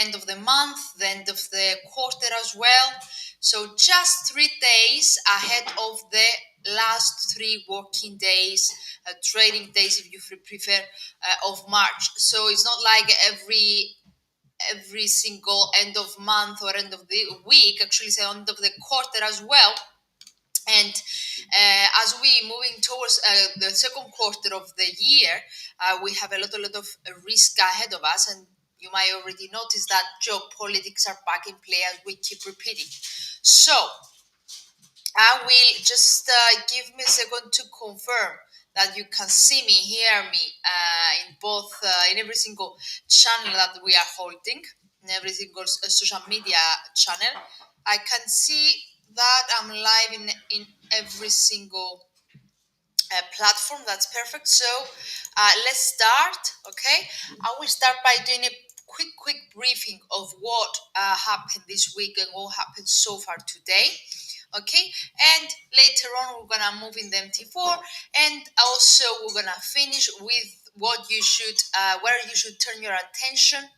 end of the month, the end of the quarter as well. So just 3 days ahead of the last 3 working days, trading days if you prefer, of March. So it's not like every single end of month or end of the week, actually it's the end of the quarter as well. And as we moving towards the second quarter of the year, we have a lot of risk ahead of us, and you might already notice that geopolitics are back in play as we keep repeating. So I will just give me a second to confirm that you can see me, hear me in both, in every single channel that we are holding, in every single social media channel. I can see that I'm live in every single platform. That's perfect. So let's start. Okay, I will start by doing a quick briefing of what happened this week and what happened so far today. Okay, and later on we're gonna move in the MT4, and also we're gonna finish with what you should where you should turn your attention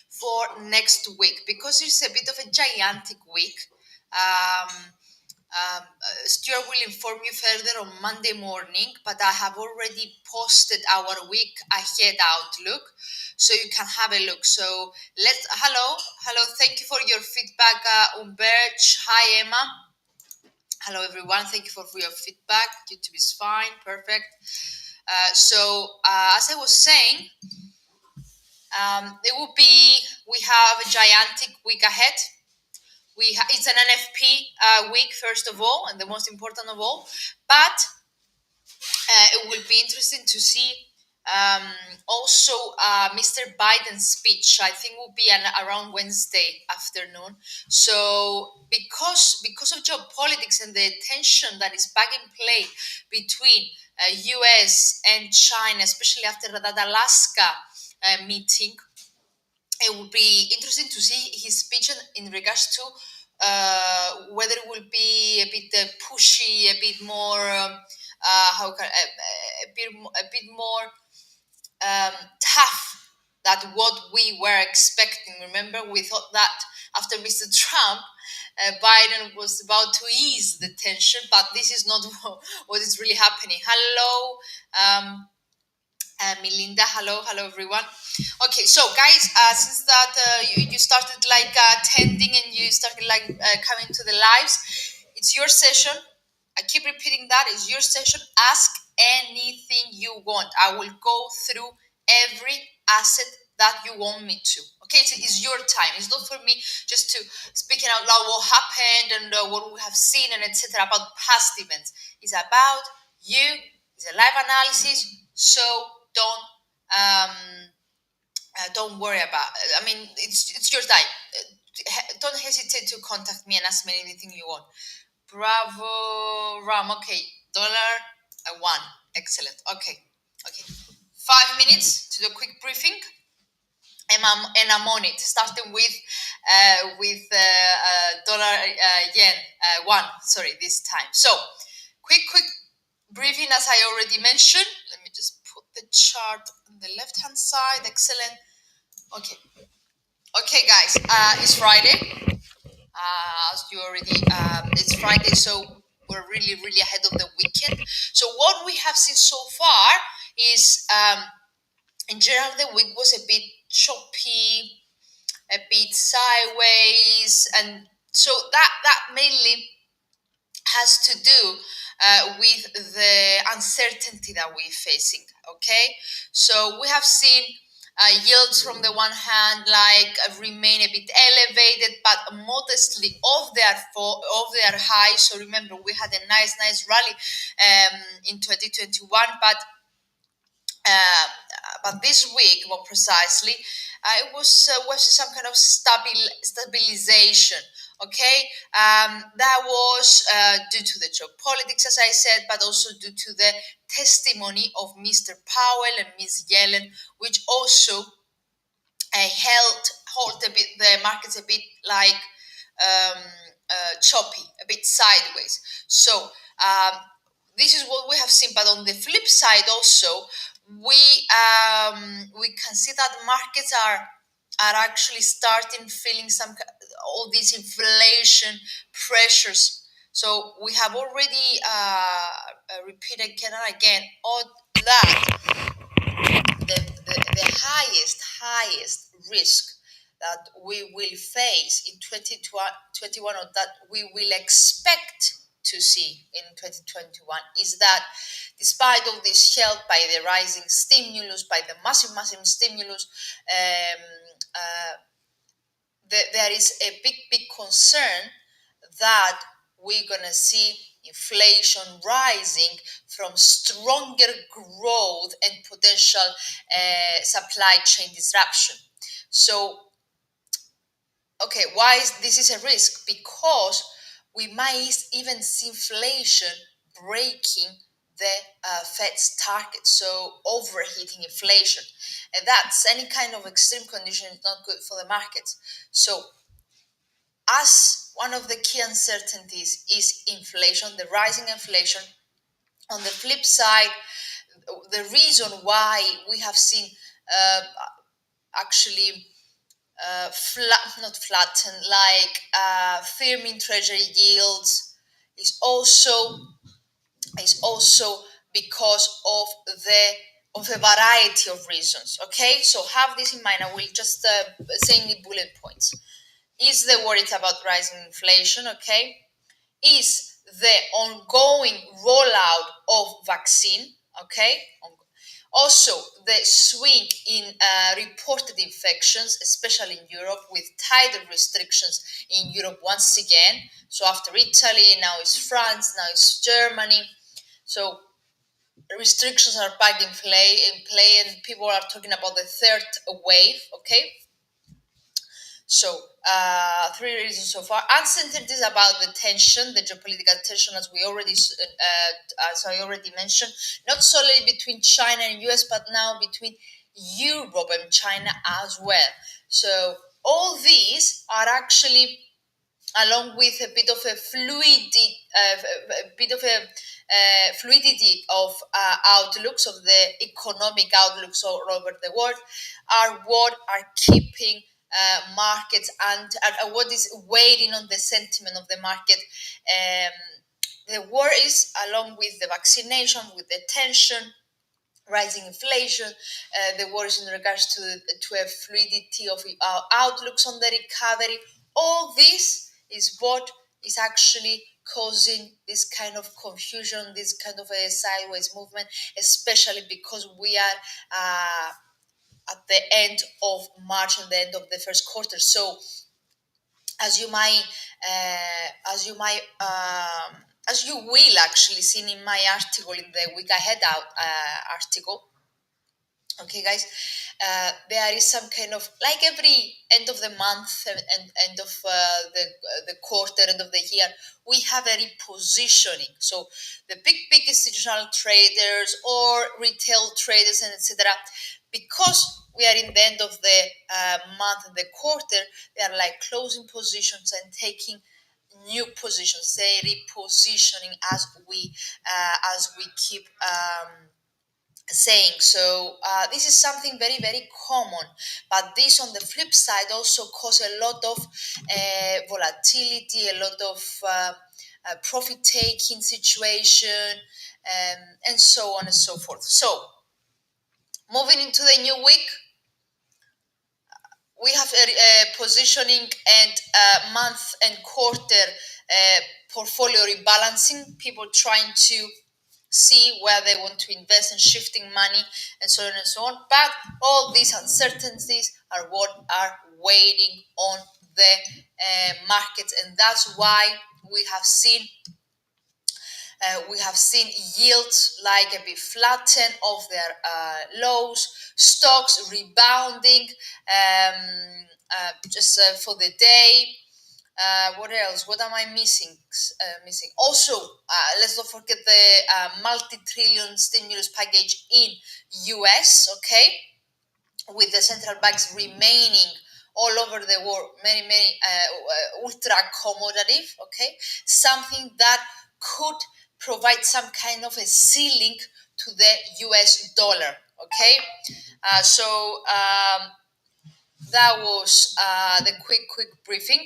for next week, because it's a bit of a gigantic week. Stuart will inform you further on Monday morning, but I have already posted our week ahead outlook, so you can have a look. So hello, thank you for your feedback, Umberch. Hi, Emma. Hello, everyone. Thank you for your feedback. YouTube is fine, perfect. As I was saying, we have a gigantic week ahead. It's an NFP week, first of all, and the most important of all. But it will be interesting to see also Mr. Biden's speech. I think will be around Wednesday afternoon. So because of geopolitics and the tension that is back in play between US and China, especially after that Alaska meeting, it will be interesting to see his speech in regards to whether it will be a bit pushy, a bit more a bit more tough than what we were expecting. Remember, we thought that after Mr. Trump, Biden was about to ease the tension, but this is not what is really happening. Hello. Melinda, hello everyone. Okay, so guys, since that you started like attending and you started like coming to the lives, it's your session. I keep repeating that, it's your session. Ask anything you want. I will go through every asset that you want me to. Okay, it's your time. It's not for me just to speaking out loud what happened and what we have seen and etc. about past events. It's about you. It's a live analysis. So don't worry about it. I mean, it's your time. Don't hesitate to contact me and ask me anything you want. Bravo, Ram. Okay, $1. Excellent. Okay. 5 minutes to the quick briefing, and I'm on it. Starting with dollar yen 1. Sorry, this time. So quick briefing, as I already mentioned. Let me just put the chart on the left hand side. Excellent. Okay guys, it's Friday, as you already it's Friday, so we're really ahead of the weekend. So what we have seen so far is in general the week was a bit choppy, a bit sideways, and so that mainly has to do with the uncertainty that we're facing. Okay, so we have seen yields from the one hand remain a bit elevated, but modestly off their high. So remember, we had a nice rally in 2021, but this week, more precisely, it was some kind of stabilization. Okay, that was due to the geopolitics, as I said, but also due to the testimony of Mr. Powell and Ms. Yellen, which also hold a bit the markets a bit like choppy, a bit sideways. So this is what we have seen. But on the flip side, also we can see that markets are are actually starting feeling all these inflation pressures. So we have already repeated again and again all that the highest risk that we will face in 2021, or that we will expect to see in 2021, is that despite all this help by the rising stimulus, by the massive stimulus, there is a big concern that we're going to see inflation rising from stronger growth and potential supply chain disruption. So, okay, why is this a risk? Because we might even see inflation breaking the Fed's target, so overheating inflation. And that's any kind of extreme condition is not good for the markets. So as one of the key uncertainties is inflation, the rising inflation. On the flip side, the reason why we have seen actually not flatten, like firming treasury yields is also because of a variety of reasons. Okay, so have this in mind. I will just say in the bullet points. Is the worries about rising inflation, okay? Is the ongoing rollout of vaccine, okay? Also, the swing in reported infections, especially in Europe, with tighter restrictions in Europe once again. So after Italy, now it's France, now it's Germany. So restrictions are back in play, and people are talking about the third wave, okay? So, three reasons so far. Uncertainties about the tension, the geopolitical tension, as I already mentioned, not solely between China and US, but now between Europe and China as well. So, all these are actually, along with a bit of a fluidity of outlooks of the economic outlooks all over the world, are what are keeping markets and what is weighing on the sentiment of the market. The worries, along with the vaccination, with the tension, rising inflation, the worries in regards to a fluidity of outlooks on the recovery. All this is what is actually causing this kind of confusion, this kind of a sideways movement, especially because we are at the end of March and the end of the first quarter. So, as you might, as you will actually see in my article, in the week ahead article. Okay, guys, there is some kind of, like every end of the month and end of the quarter, end of the year, we have a repositioning. So the big institutional traders or retail traders and etc., because we are in the end of the month and the quarter, they are like closing positions and taking new positions, say repositioning as we keep saying. So this is something very common, but this on the flip side also cause a lot of volatility, a lot of profit taking situation, and so on and so forth. So moving into the new week, we have a positioning and month and quarter portfolio rebalancing, people trying to see where they want to invest and shifting money and so on and so on. But all these uncertainties are what are weighing on the markets, and that's why we have seen yields like a bit flatten off their lows, stocks rebounding just for the day. What else? What am I missing? Also, let's not forget the multi-trillion stimulus package in US. Okay, with the central banks remaining all over the world, many ultra accommodative. Okay, something that could provide some kind of a ceiling to the US dollar. Okay, so that was the quick briefing.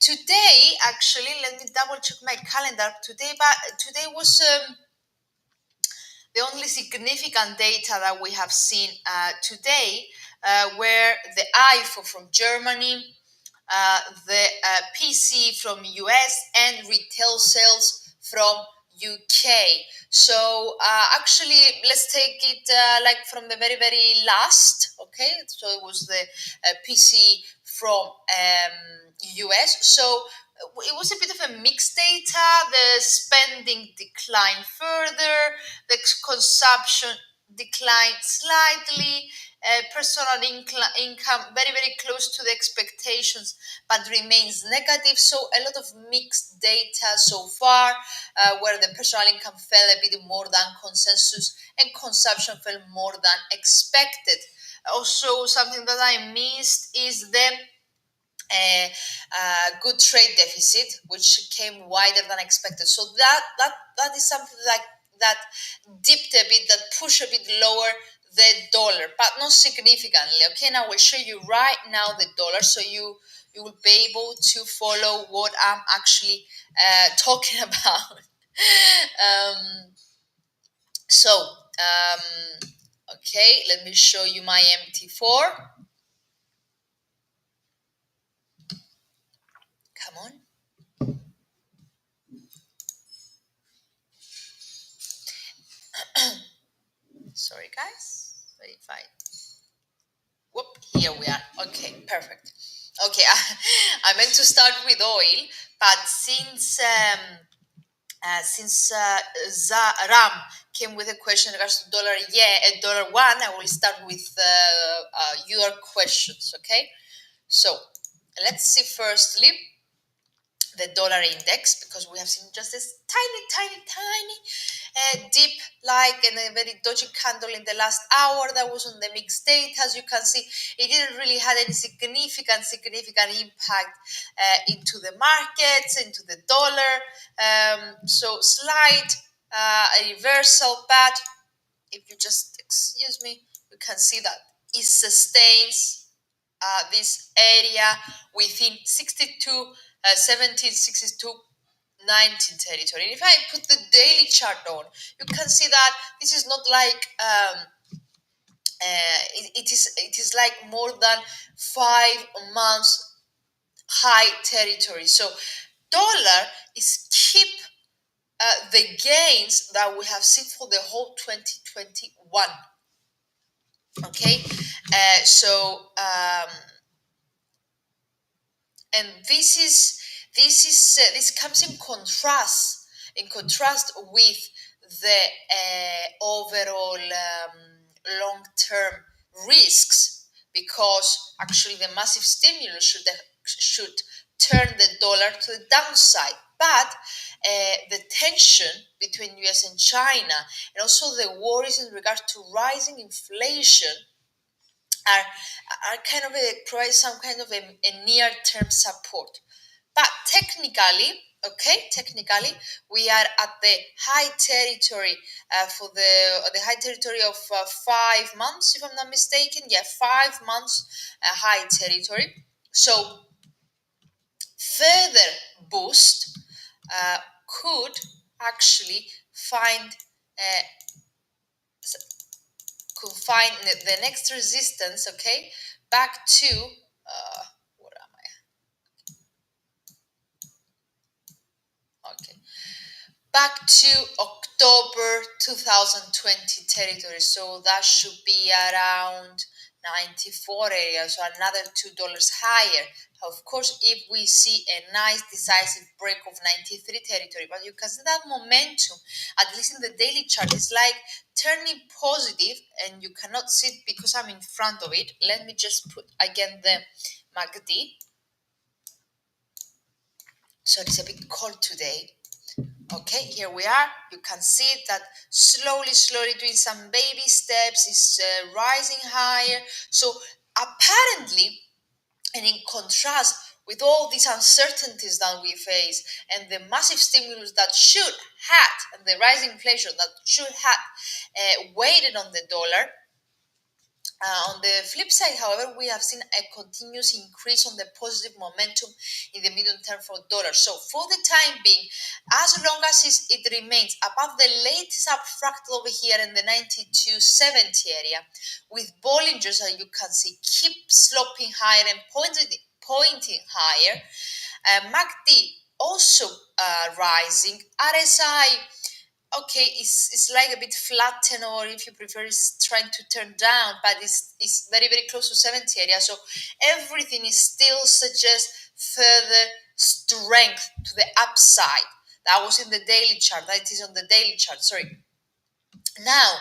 Today, actually, let me double check my calendar. Today was the only significant data that we have seen today were the IFO from Germany, the PC from US, and retail sales from UK. So actually, let's take it like from the very last. Okay, so it was the PC from US. So it was a bit of a mixed data. The spending declined further, the consumption declined slightly, personal income very close to the expectations but remains negative. So a lot of mixed data so far, where the personal income fell a bit more than consensus and consumption fell more than expected. Also, something that I missed is the good trade deficit, which came wider than expected. So that is something like that dipped a bit, that pushed a bit lower the dollar, but not significantly. Okay, now I will show you right now the dollar, so you will be able to follow what I'm actually talking about. So okay, let me show you my MT4. Come on. Sorry, guys. If whoop, here we are. Okay, perfect. Okay, I meant to start with oil, but since Ram came with a question in regards to dollar, dollar one, I will start with your questions. Okay, so let's see firstly the dollar index, because we have seen just this tiny dip, like in a very dodgy candle in the last hour that was on the mixed data. As you can see, it didn't really have any significant impact into the markets, into the dollar. So slight reversal, but if you just excuse me, you can see that it sustains this area within 1762 19 territory. And if I put the daily chart on, you can see that this is not like it is like more than 5 months high territory. So dollar is keep the gains that we have seen for the whole 2021. Okay, and this comes in contrast with the overall long-term risks, because actually the massive stimulus should turn the dollar to the downside, but the tension between US and China, and also the worries in regard to rising inflation, are kind of provide some kind of a near-term support. But technically, we are at the high territory for the high territory of 5 months, if I'm not mistaken. Yeah, 5 months high territory. So further boost could actually uh, find the next resistance. Okay, back to what am I? Okay, back to October 2020 territory. So that should be around 94 area, so another $2 higher. Of course, if we see a nice decisive break of 93 territory, but you can see that momentum, at least in the daily chart, is like turning positive, and you cannot see it because I'm in front of it. Let me just put again the MACD. So it's a bit cold today. Okay, here we are. You can see that slowly doing some baby steps, is rising higher. So apparently, and in contrast with all these uncertainties that we face, and the massive stimulus that should have, and the rising inflation that should have weighted on the dollar, On the flip side, however, we have seen a continuous increase on the positive momentum in the medium term for dollar. So for the time being, as long as it remains above the latest up fractal over here in the 9270 area, with Bollingers, as you can see, keep sloping higher and pointing higher. MACD also rising. RSI, okay, it's like a bit flattened, or if you prefer, it's trying to turn down, but it's very, very close to 70 area. So everything is still suggests further strength to the upside. That was in the daily chart. That is on the daily chart. Sorry. Now,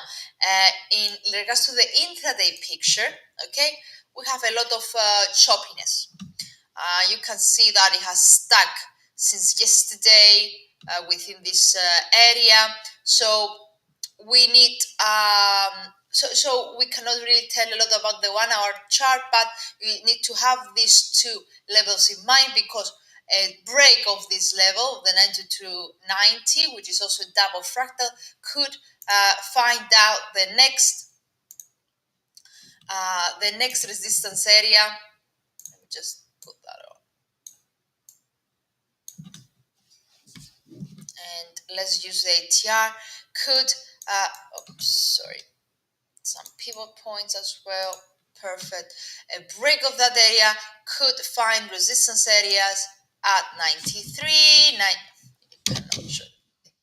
in regards to the intraday picture, okay, we have a lot of choppiness. You can see that it has stuck since yesterday within this area. So we need so we cannot really tell a lot about the 1 hour chart, but we need to have these two levels in mind, because a break of this level, the 90 to 90, which is also a double fractal, could find out the next resistance area. Let me just put that on. And let's use the ATR. Could some pivot points as well. Perfect. A break of that area could find resistance areas at 93,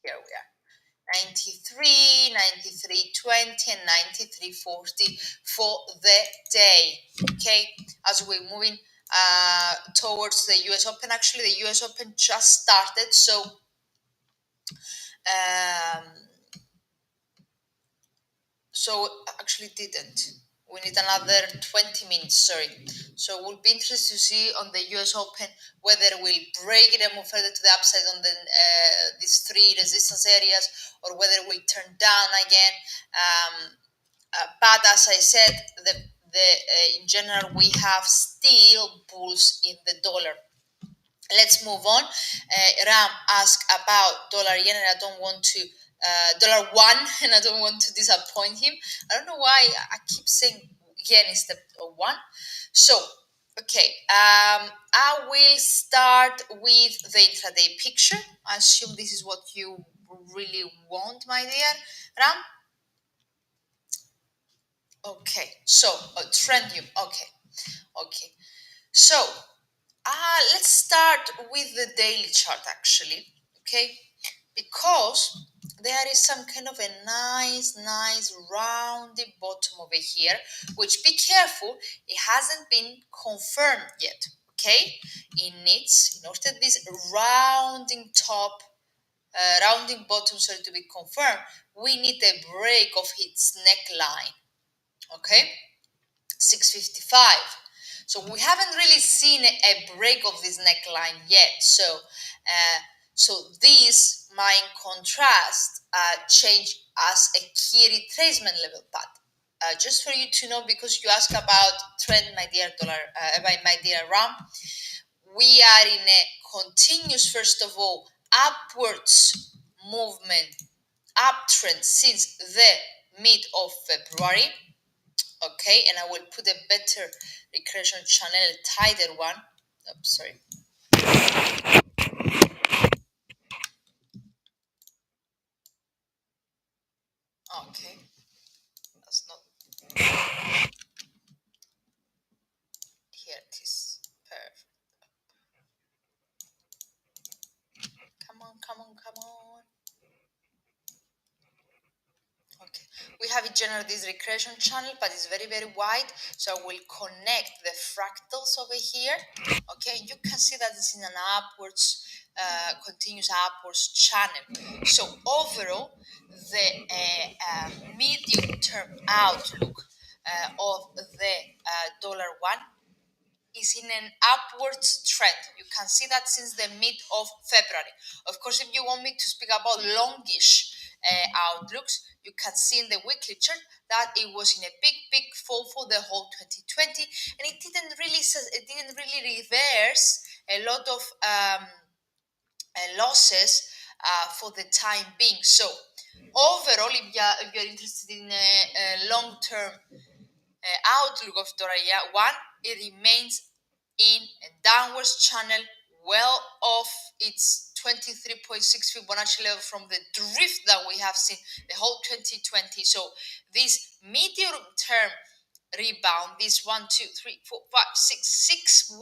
here we are. 93, 93.20, and 93.40 for the day. Okay, as we're moving towards the US Open. Actually, the US Open just started, so actually didn't. We need another 20 minutes, sorry. So we'll be interested to see on the US Open whether we'll break it and move further to the upside on the these three resistance areas, or whether we'll turn down again. But as I said, in general, we have still bulls in the dollar. Let's move on. Ram asked about dollar yen, and I don't want to dollar one, and I don't want to disappoint him. I don't know why I keep saying yen instead of one. So, okay, I will start with the intraday picture. I assume this is what you really want, my dear Ram. Okay, so trendium. Okay. So let's start with the daily chart, actually. Okay, because there is some kind of a nice rounded bottom over here, which, be careful, it hasn't been confirmed yet. Okay, in order this rounding top, rounding bottom, sorry, to be confirmed, we need a break of its neckline. Okay, 655. So we haven't really seen a break of this neckline yet. So this might, in contrast, change as a key retracement level path. Just for you to know, because you ask about trend, my dear my dear Ram, we are in a continuous, first of all, upwards movement, uptrend since the mid of February. Okay, and I will put a better recreation channel, a tighter one. Oops, sorry. Okay, that's not. Here it is. Perfect. Come on. Okay, we have in general this recreation channel, but it's very wide, so I will connect the fractals over here. Okay, you can see that it's in an upwards, continuous upwards channel. So overall, the medium term outlook of the dollar one is in an upwards trend. You can see that since the mid of February. Of course, if you want me to speak about longish outlooks, you can see in the weekly chart that it was in a big fall for the whole 2020, and it didn't really reverse a lot of losses for the time being. So overall, if you're interested in a long-term outlook of dollar yen. One, it remains in a downwards channel, well off its 23.6 Fibonacci level from the drift that we have seen the whole 2020. So this medium term rebound, this 6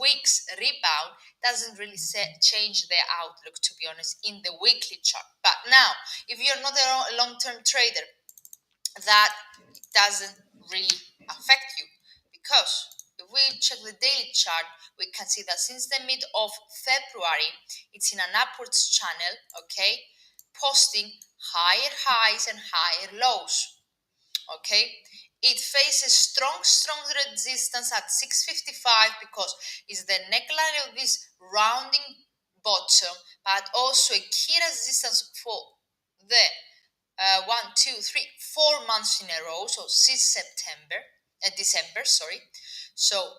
weeks rebound doesn't really change their outlook, to be honest, in the weekly chart. But now, if you're not a long-term trader, that doesn't really affect you, because if we check the daily chart, we can see that since the mid of February, it's in an upwards channel, okay, posting higher highs and higher lows, okay. It faces strong resistance at 655 because it's the neckline of this rounding bottom, but also a key resistance for the 4 months in a row, so since December, sorry. So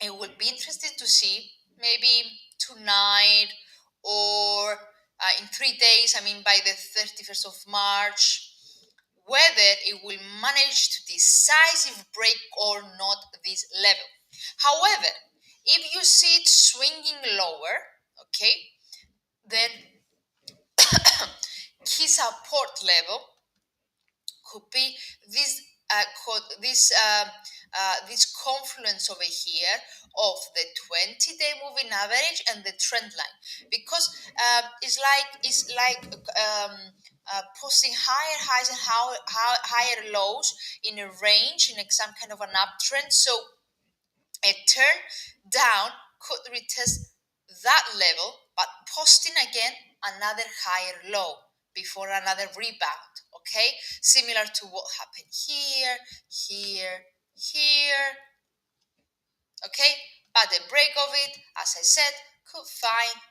it would be interesting to see maybe tonight or in 3 days, I mean by the 31st of March, whether it will manage to decisive break or not this level. However, if you see it swinging lower, okay, then key support level could be this this confluence over here of the 20-day moving average and the trend line, because it's like posting higher highs and higher lows in a range in some kind of an uptrend. So a turn down could retest that level, but posting again another higher low before another rebound, okay? Similar to what happened here, okay? But the break of it, as I said, could find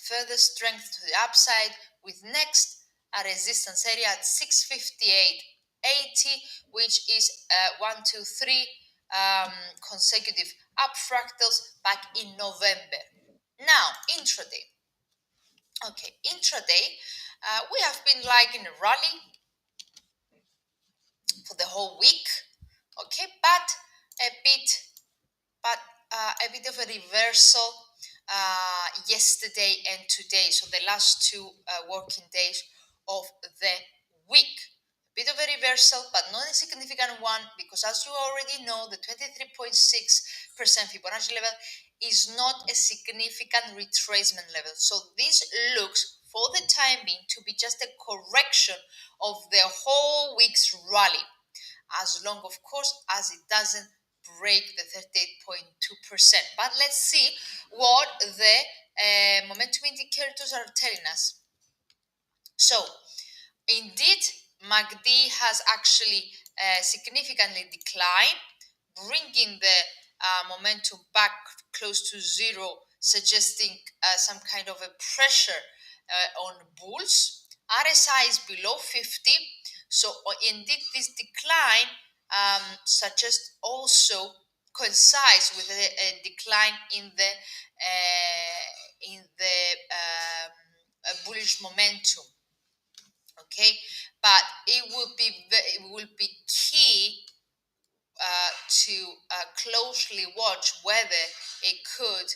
further strength to the upside, with next a resistance area at 658.80, which is 1, 2, 3 consecutive up fractals back in November. Now, intraday. Okay, intraday, we have been like in a rally for the whole week, okay, but a bit of a reversal yesterday and today, so the last 2 working days of the week. A bit of a reversal, but not a significant one, because as you already know, the 23.6% Fibonacci level is not a significant retracement level. So this looks, for the time being, to be just a correction of the whole week's rally, as long, of course, as it doesn't break the 38.2%. But let's see what the momentum indicators are telling us. So, indeed, MACD has actually significantly declined, bringing the momentum back close to zero, suggesting some kind of a pressure on bulls. RSI is below 50, so indeed this decline suggests also coincides with a decline in the bullish momentum. Okay, but it will be key to closely watch whether it could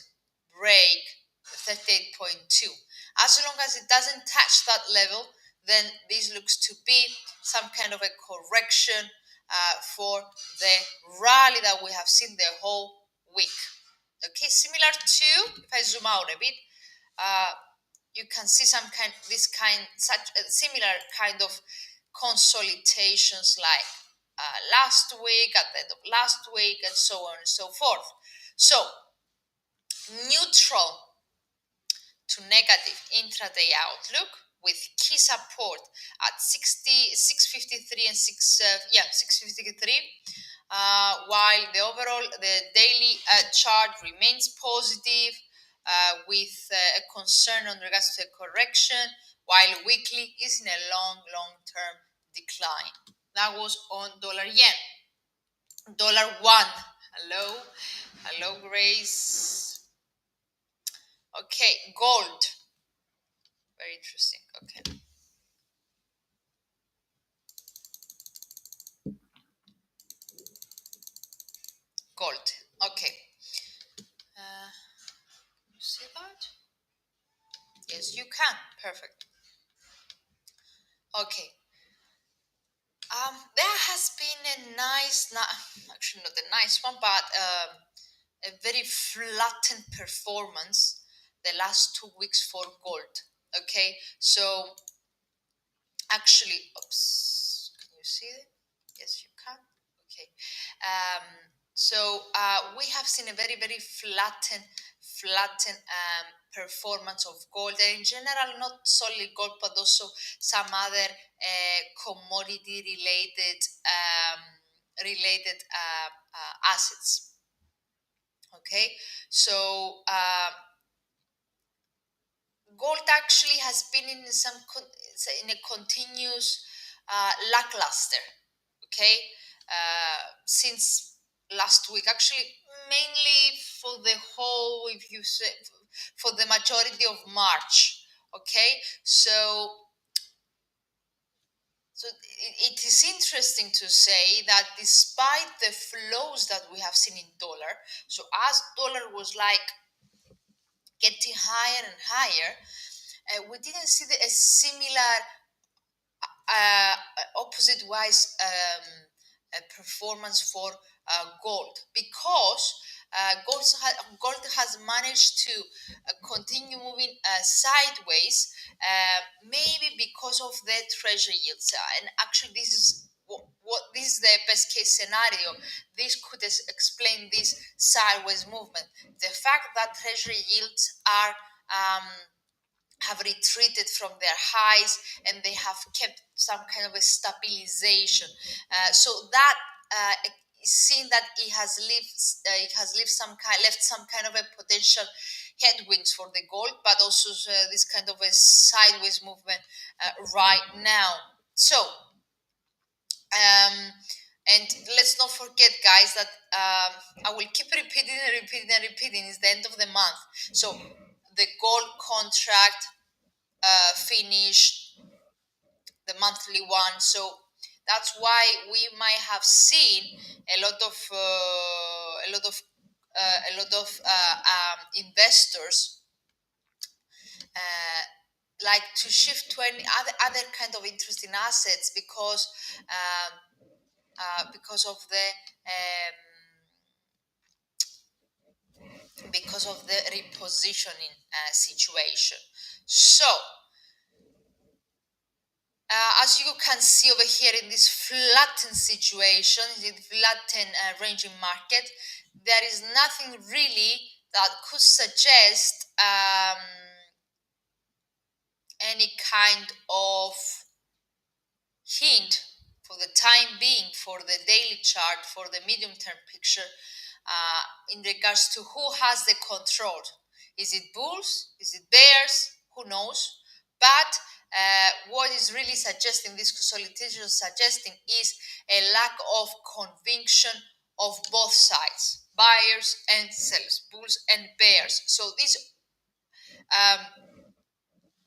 break 38.2. As long as it doesn't touch that level, then this looks to be some kind of a correction for the rally that we have seen the whole week. Okay, similar to, if I zoom out a bit, you can see such similar kind of consolidations like last week, at the end of last week, and so on and so forth. So, neutral to negative intraday outlook, with key support at 653 and 653, while the daily chart remains positive, with a concern on regards to a correction, while weekly is in a long-term decline. That was on dollar yen. Dollar one. Hello, Grace. Okay, gold. Very interesting. Okay. Okay. You see that? Yes, you can. Perfect. Okay. There has been a nice, actually not a nice one, but a very flattened performance the last 2 weeks for gold. Okay, so actually, oops, can you see it? Yes, you can. Okay, we have seen a very flattened performance of gold, and in general, not solely gold, but also some other commodity related assets. Okay, so gold actually has been in in a continuous lackluster. Okay, since last week, actually, mainly for the whole, if you say, for the majority of March. Okay, so it is interesting to say that despite the flows that we have seen in dollar, so as dollar was like getting higher and higher, we didn't see a similar uh, opposite wise performance for gold, because gold has managed to continue moving sideways, maybe because of the treasury yields. And actually, this is what this is the best case scenario. This could explain this sideways movement. The fact that treasury yields are have retreated from their highs, and they have kept some kind of a stabilization. So that is seen that it has left some kind of a potential headwinds for the gold, but also this kind of a sideways movement right now. So and let's not forget, guys, that I will keep repeating. It's the end of the month, so the gold contract finished, the monthly one. So that's why we might have seen a lot of investors uh, like to shift to any other kind of interesting assets, because of the repositioning situation. So as you can see over here in this flattened situation, in the flattened ranging market, there is nothing really that could suggest any kind of hint for the time being, for the daily chart, for the medium term picture, in regards to who has the control. Is it bulls? Is it bears? Who knows? But what is really suggesting, this consolidation is suggesting, is a lack of conviction of both sides, buyers and sellers, bulls and bears. So um,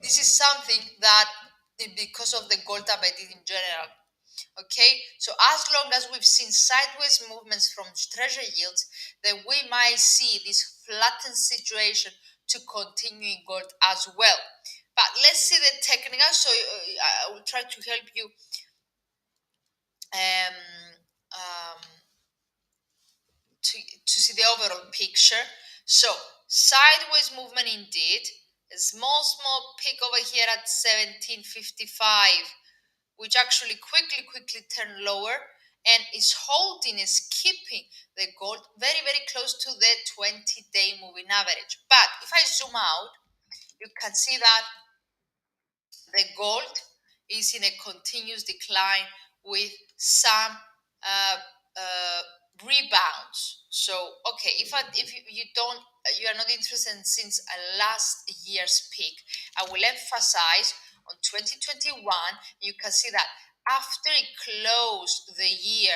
this is something that, because of the gold appetite in general. Okay, so as long as we've seen sideways movements from treasury yields, then we might see this flattened situation to continue in gold as well. But let's see the technical. So I will try to help you um, um, to see the overall picture. So sideways movement indeed. A small peak over here at 1755, which actually quickly turned lower, and is keeping the gold very close to the 20-day moving average. But if I zoom out, you can see that the gold is in a continuous decline with some uh, uh, rebounds. So okay, if you are not interested in since last year's peak, I will emphasize on 2021. You can see that after it closed the year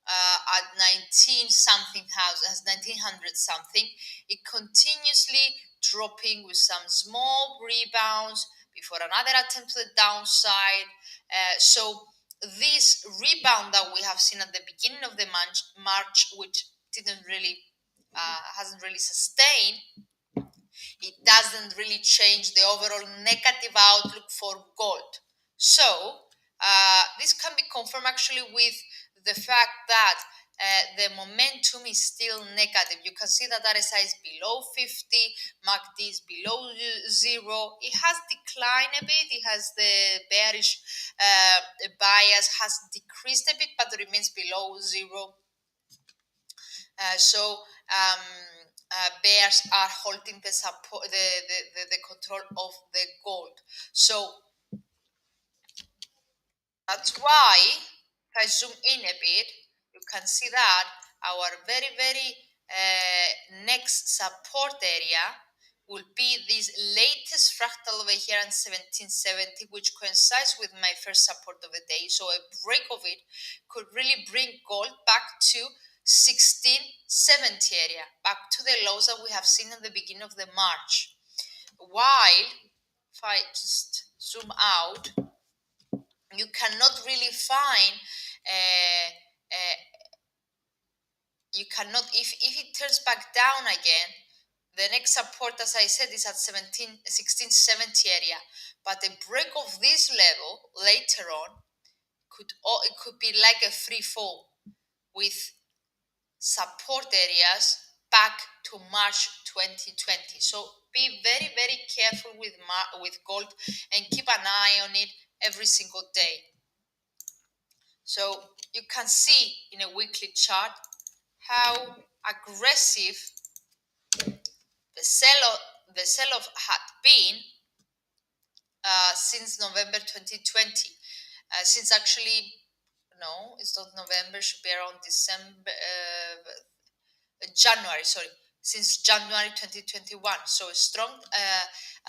at 19 something thousand, as 1900 something, it continuously dropping with some small rebounds before another attempt to the downside. So this rebound that we have seen at the beginning of the March, which didn't really hasn't really sustained, it doesn't really change the overall negative outlook for gold. So this can be confirmed actually with the fact that the momentum is still negative. You can see that RSI is below 50, MACD is below 0. It has declined a bit. It has the bearish bias has decreased a bit, but remains below 0. Bears are holding the support, the control of the gold. So that's why, if I zoom in a bit, you can see that our very next support area will be this latest fractal over here in 1770, which coincides with my first support of the day. So a break of it could really bring gold back to 1670 area, back to the lows that we have seen in the beginning of the March. While, if I just zoom out, you cannot really find you cannot if it turns back down again, the next support, as I said, is at 1670 area, but a break of this level later on it could be like a free fall with support areas back to March 2020. So be very careful with gold and keep an eye on it every single day. So you can see in a weekly chart how aggressive the sell-off had been since November 2020. Since actually, no, it's not November, should be around December, January, sorry, since January 2021. So a strong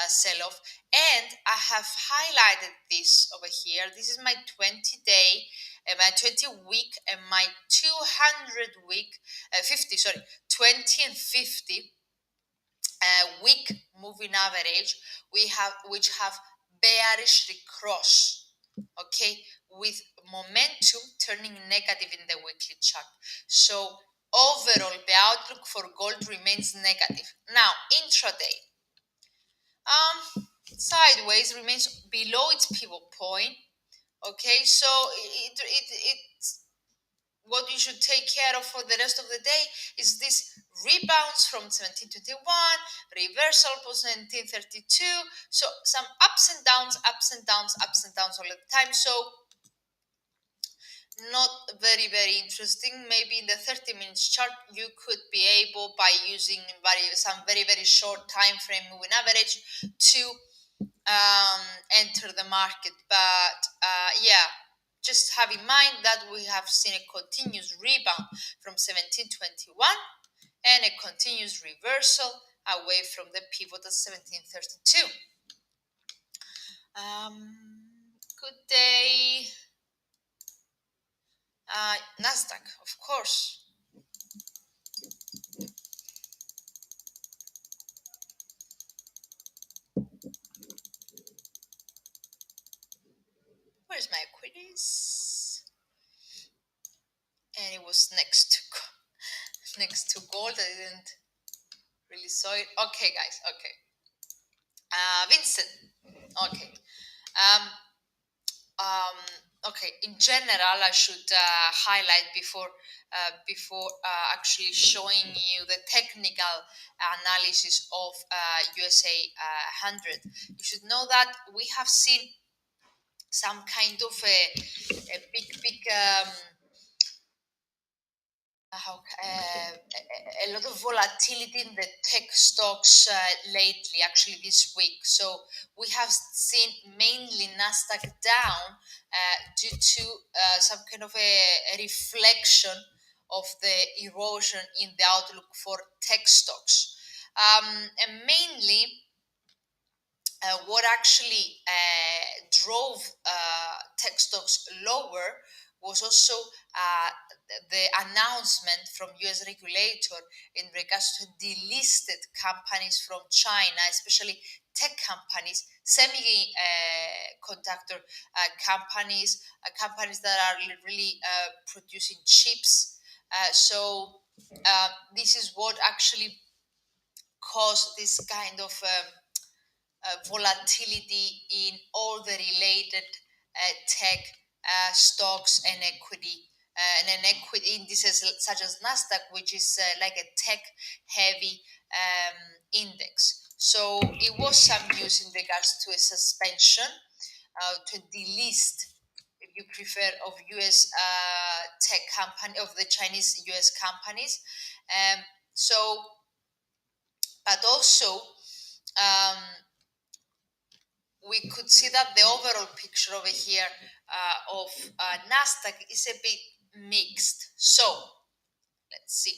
sell-off. And I have highlighted this over here. This is my 20-day, my 20-week, and my 200-week, 20 and 50 week moving average, which have bearish recross, okay, with momentum turning negative in the weekly chart. So overall, the outlook for gold remains negative. Now, intraday, sideways, remains below its pivot point. Okay, so it's what you should take care of for the rest of the day is this rebounds from 1721, reversal post 1932. So some ups and downs all the time. So not very interesting. Maybe in the 30 minutes chart you could be able, by using some very short time frame moving average, to enter the market. But yeah, just have in mind that we have seen a continuous rebound from 1721 and a continuous reversal away from the pivot at 1732. Good day. Nasdaq, of course. Where's my equities? And it was next to gold. I didn't really saw it. Okay, guys. Okay. Vincent. Okay. Okay. In general, I should highlight before actually showing you the technical analysis of USA 100. You should know that we have seen some kind of a big a lot of volatility in the tech stocks lately, actually this week. So we have seen mainly Nasdaq down due to some kind of a reflection of the erosion in the outlook for tech stocks. And mainly what actually drove tech stocks lower was also the announcement from US regulator in regards to delisted companies from China, especially tech companies, semiconductor companies, companies that are really producing chips. So This is what actually caused this kind of volatility in all the related tech stocks and equity and an equity indices such as Nasdaq, which is like a tech heavy index. So it was some news in regards to a suspension, to delist, if you prefer, of US tech company, of the Chinese US companies. So, but also um, we could see that the overall picture over here of Nasdaq is a bit mixed. So let's see.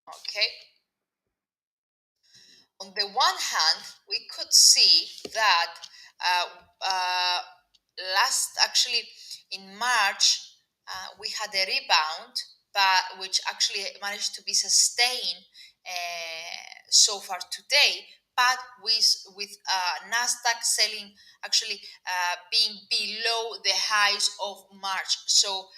Okay. On the one hand, we could see that uh, uh, last actually in March we had a rebound, but which actually managed to be sustained so far today. But with Nasdaq selling actually being below the highs of March, so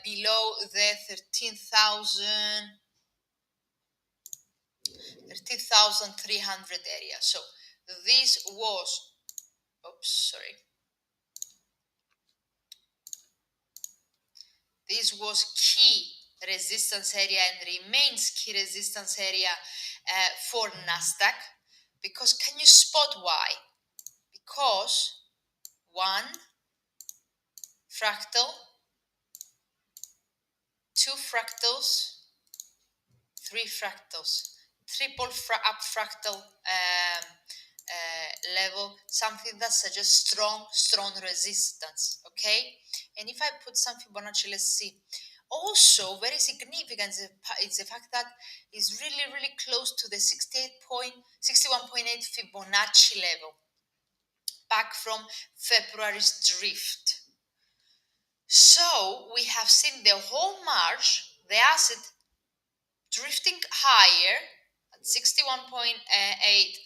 below the 13,300 area. So this was, oops, sorry. This was key resistance area and remains key resistance area for Nasdaq. Because can you spot why? Because one fractal, two fractals, three fractals, triple up fractal level, something that suggests strong resistance. Okay, and if I put some Fibonacci, let's see. Also, very significant is the fact that it's really close to the 61.8 Fibonacci level, back from February's drift. So we have seen the whole March the asset drifting higher at 61.8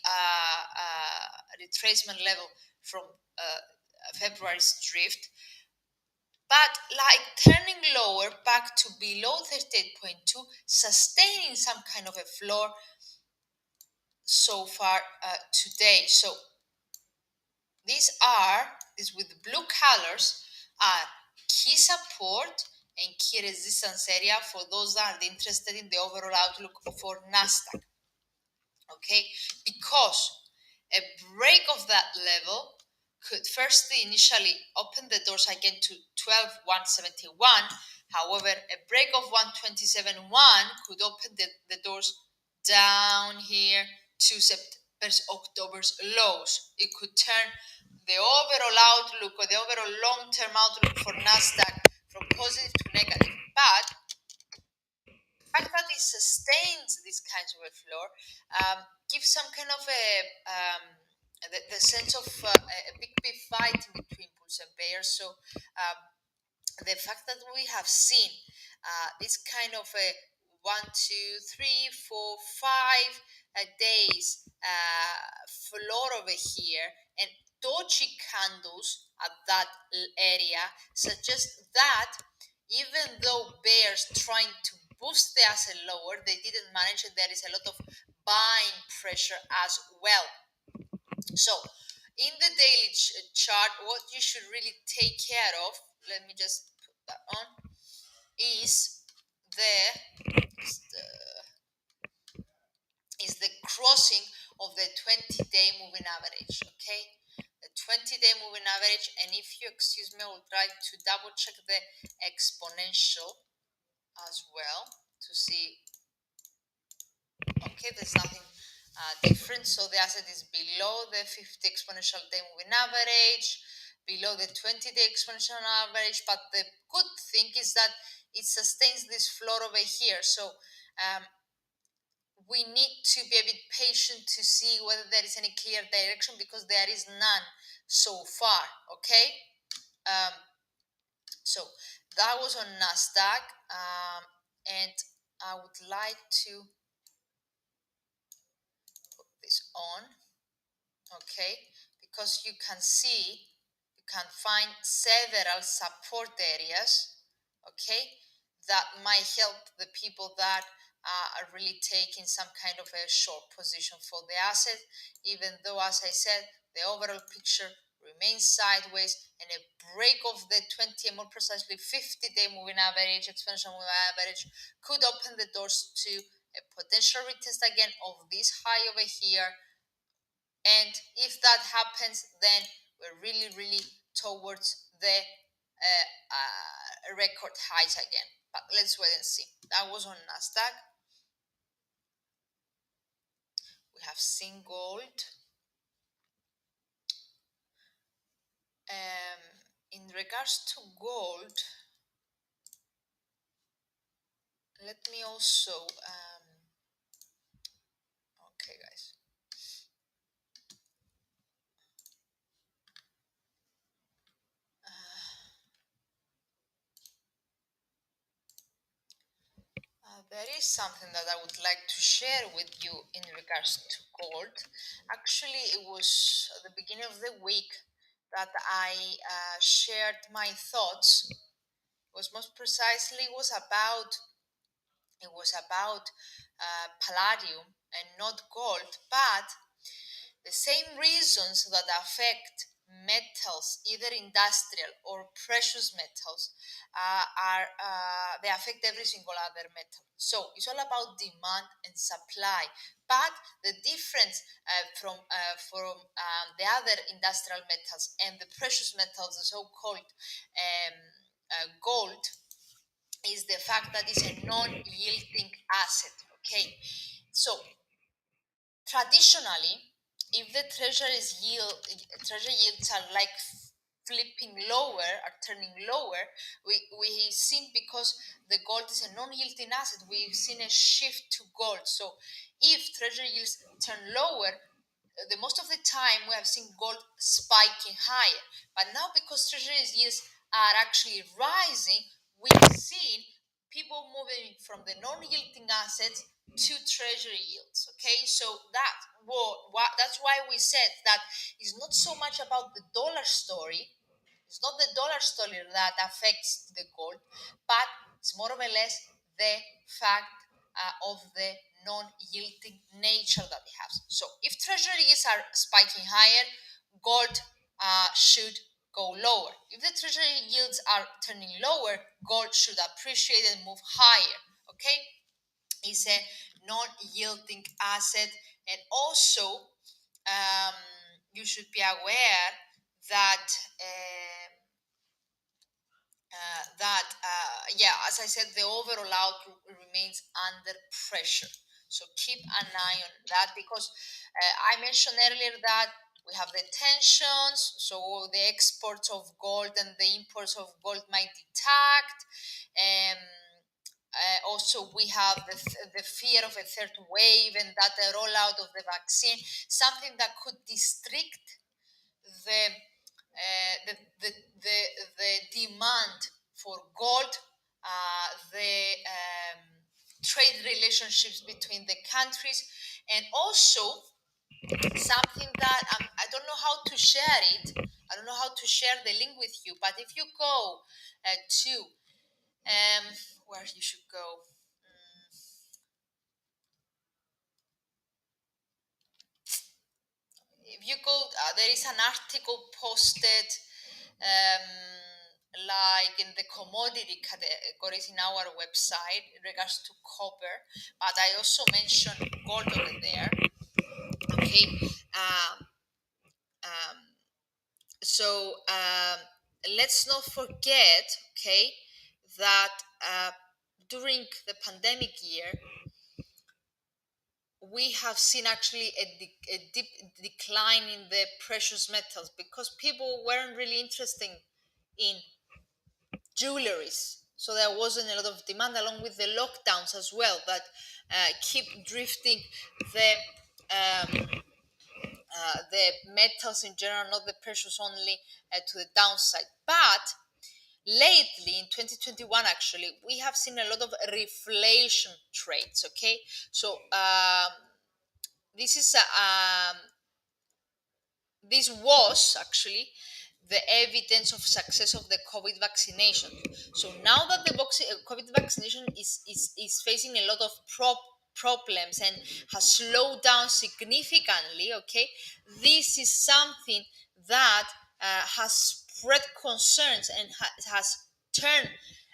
retracement level from February's drift, but like turning lower back to below 38.2, sustaining some kind of a floor so far today. So these with blue colors are key support and key resistance area for those that are interested in the overall outlook for Nasdaq. Okay, because a break of that level could firstly initially open the doors again to 12,171. However, a break of 127.1 could open the doors down here to October's lows. It could turn the overall outlook or the overall long-term outlook for Nasdaq from positive to negative. But the fact that it sustains these kinds of a floor gives some kind of the sense of a big fight between bulls and bears. So the fact that we have seen this kind of a 1, 2, 3, 4, 5 days floor over here and doji candles at that area suggest that even though bears trying to boost the asset lower, they didn't manage, and there is a lot of buying pressure as well. So in the daily chart, what you should really take care of, let me just put that on, is the crossing of the 20-day moving average. Okay, the 20-day moving average, and if you excuse me, I will try to double check the exponential as well to see. Okay, there's nothing different. So the asset is below the 50 exponential day moving average, below the 20-day exponential average. But the good thing is that it sustains this floor over here. So we need to be a bit patient to see whether there is any clear direction, because there is none so far. Okay, so that was on Nasdaq, and I would like to put this on. Okay, because you can see can find several support areas, okay, that might help the people that are really taking some kind of a short position for the asset, even though, as I said, the overall picture remains sideways, and a break of the 20 and more precisely 50-day moving average, exponential moving average, could open the doors to a potential retest again of this high over here. And if that happens, then we're really towards the record highs again. But let's wait and see. That was on Nasdaq. We have seen gold. In regards to gold, let me also okay, guys. There is something that I would like to share with you in regards to gold. Actually, it was at the beginning of the week that I shared my thoughts. It was most precisely it was about palladium and not gold, but the same reasons that affect metals, either industrial or precious metals, they affect every single other metal. So it's all about demand and supply. But the difference from the other industrial metals and the precious metals, the so-called gold, is the fact that it's a non-yielding asset. Okay, so traditionally, if the treasury yields are like flipping lower, are turning lower, we've seen, because the gold is a non-yielding asset, we've seen a shift to gold. So if treasury yields turn lower, the most of the time we have seen gold spiking higher. But now, because treasury yields are actually rising, we've seen people moving from the non-yielding assets to treasury yields. Okay, so that's why we said that it's not so much about the dollar story. It's not the dollar story that affects the gold, but it's more or less the fact of the non-yielding nature that it has. So if treasury yields are spiking higher, gold should go lower. If the treasury yields are turning lower, gold should appreciate and move higher. Okay, it's a non-yielding asset, and also you should be aware that yeah, as I said, the overall outlook remains under pressure. So keep an eye on that, because I mentioned earlier that we have the tensions, so the exports of gold and the imports of gold might detract. Also, we have the fear of a third wave, and that the rollout of the vaccine, something that could distract the the demand for gold, the trade relationships between the countries, and also something that I don't know how to share it. I don't know how to share the link with you, but if you go to where you should go. If you go, there is an article posted like in the commodity categories in our website in regards to copper, but I also mentioned gold over there. Okay, so let's not forget, okay, that during the pandemic year, we have seen actually a deep decline in the precious metals, because people weren't really interested in jewelries. So there wasn't a lot of demand, along with the lockdowns as well, that keep drifting the metals in general, not the precious only, to the downside. But lately, in 2021, actually, we have seen a lot of reflation trades. Okay, so this is this was actually the evidence of success of the COVID vaccination. So now that the COVID vaccination is facing a lot of problems and has slowed down significantly, okay, this is something that has spread concerns and has turned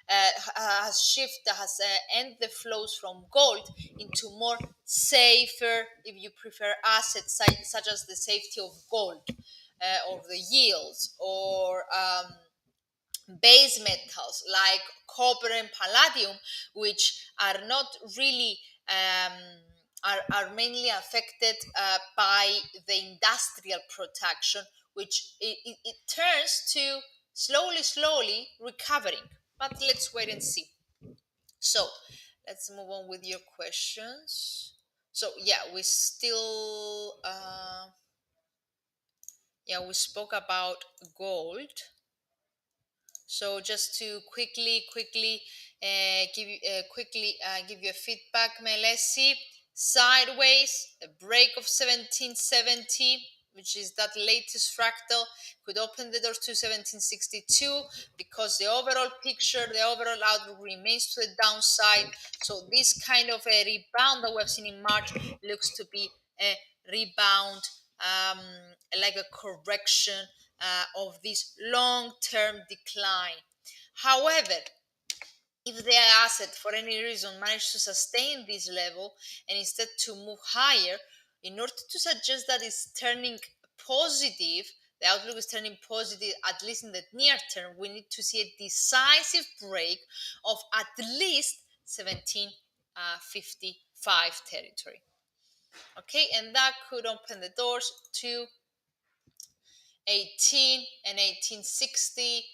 has ended the flows from gold into more safer, if you prefer, assets such as the safety of gold, or the yields, or base metals like copper and palladium, which are not really are mainly affected by the industrial production, which it turns to slowly recovering. But let's wait and see. So let's move on with your questions. So yeah, we still we spoke about gold. So just to give you a feedback, Melesi, sideways, a break of 1770, which is that latest fractal, could open the doors to 1762 because the overall picture, the overall outlook remains to the downside. So this kind of a rebound that we've seen in March looks to be a rebound, like a correction of this long-term decline. However, if the asset for any reason managed to sustain this level and instead to move higher, in order to suggest that it's turning positive, the outlook is turning positive, at least in the near term, we need to see a decisive break of at least 1755 territory. Okay, and that could open the doors to 18 and 1860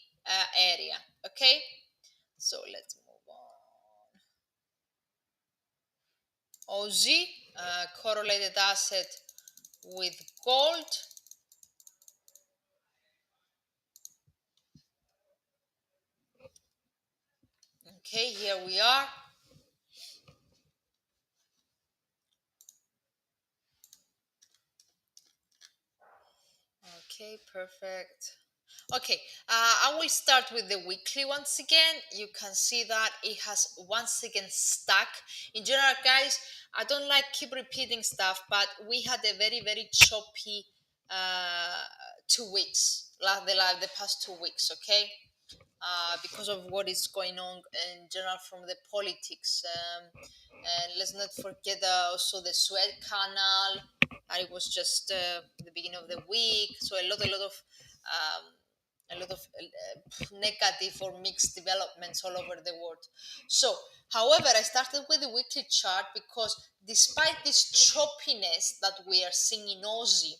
area. Okay, so let's move on. OZ, correlated asset with gold. Okay, here we are. Okay, perfect. Okay, I will start with the weekly once again. You can see that it has once again stuck. In general, guys, I don't like keep repeating stuff, but we had a very choppy 2 weeks, like the past 2 weeks, okay? Because of what is going on in general from the politics. And let's not forget also the Suez Canal. It was just the beginning of the week, so a lot of negative or mixed developments all over the world. So, however, I started with the weekly chart because despite this choppiness that we are seeing in Aussie,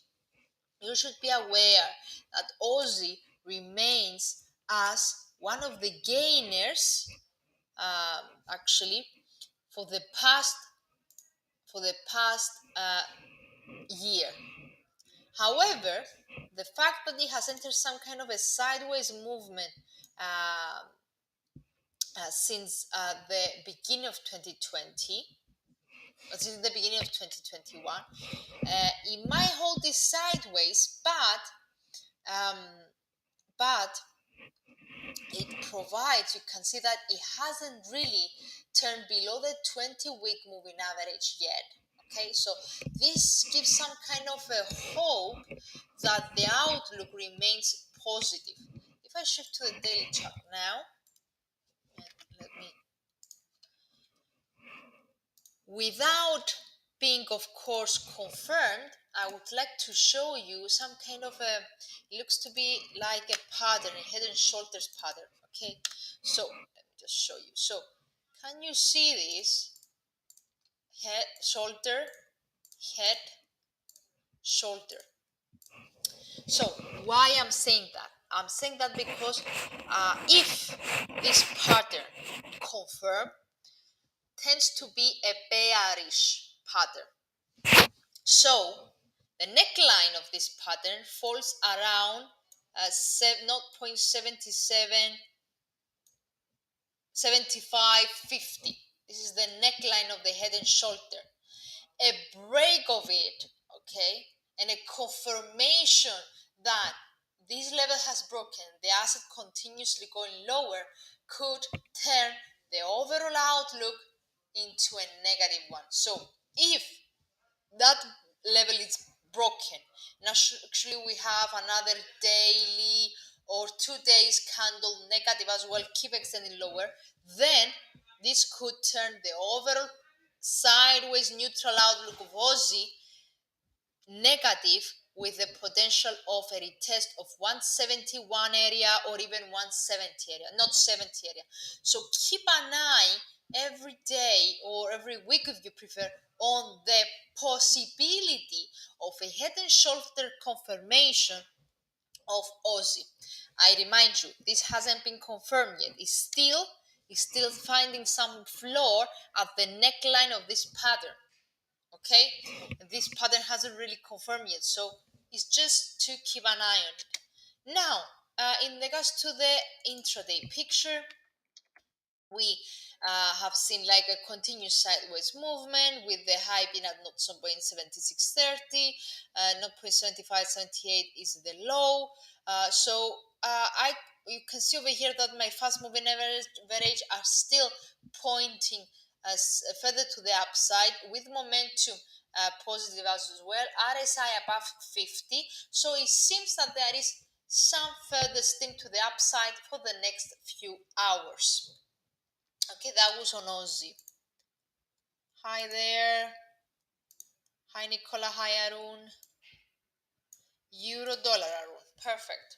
you should be aware that Aussie remains as one of the gainers, actually, for the past year. However, the fact that it has entered some kind of a sideways movement since the beginning of 2020, since the beginning of 2021, it might hold this sideways, but it provides, you can see that it hasn't really turned below the 20-week moving average yet. Okay, so this gives some kind of a hope that the outlook remains positive. If I shift to the daily chart now, let me, without being of course confirmed, I would like to show you some kind of a, it looks to be like a pattern, a head and shoulders pattern. Okay, so let me just show you. So can you see this? Head, shoulder, head, shoulder. So why I'm saying that? I'm saying that because if this pattern confirm, tends to be a bearish pattern. So the neckline of this pattern falls around 0.77 75.50. This is the neckline of the head and shoulder. A break of it, okay, and a confirmation that this level has broken, the asset continuously going lower could turn the overall outlook into a negative one. So if that level is broken, now actually we have another daily or 2 days candle negative as well, keep extending lower, then this could turn the overall sideways neutral outlook of Aussie negative, with the potential of a retest of 171 area or even 170 area, not 70 area. So keep an eye every day or every week if you prefer on the possibility of a head and shoulder confirmation of Aussie. I remind you, this hasn't been confirmed yet. It's still finding some floor at the neckline of this pattern. Okay, this pattern hasn't really confirmed yet, so it's just to keep an eye on it. Now, in regards to the intraday picture, we have seen like a continuous sideways movement with the high being at 0.7630, 0.7578 is the low. You can see over here that my fast moving average are still pointing further to the upside with momentum positive as well. RSI above 50, so it seems that there is some further steam to the upside for the next few hours. Okay, that was on Aussie. Hi there. Hi Nicola, hi Arun. Euro dollar Arun, perfect.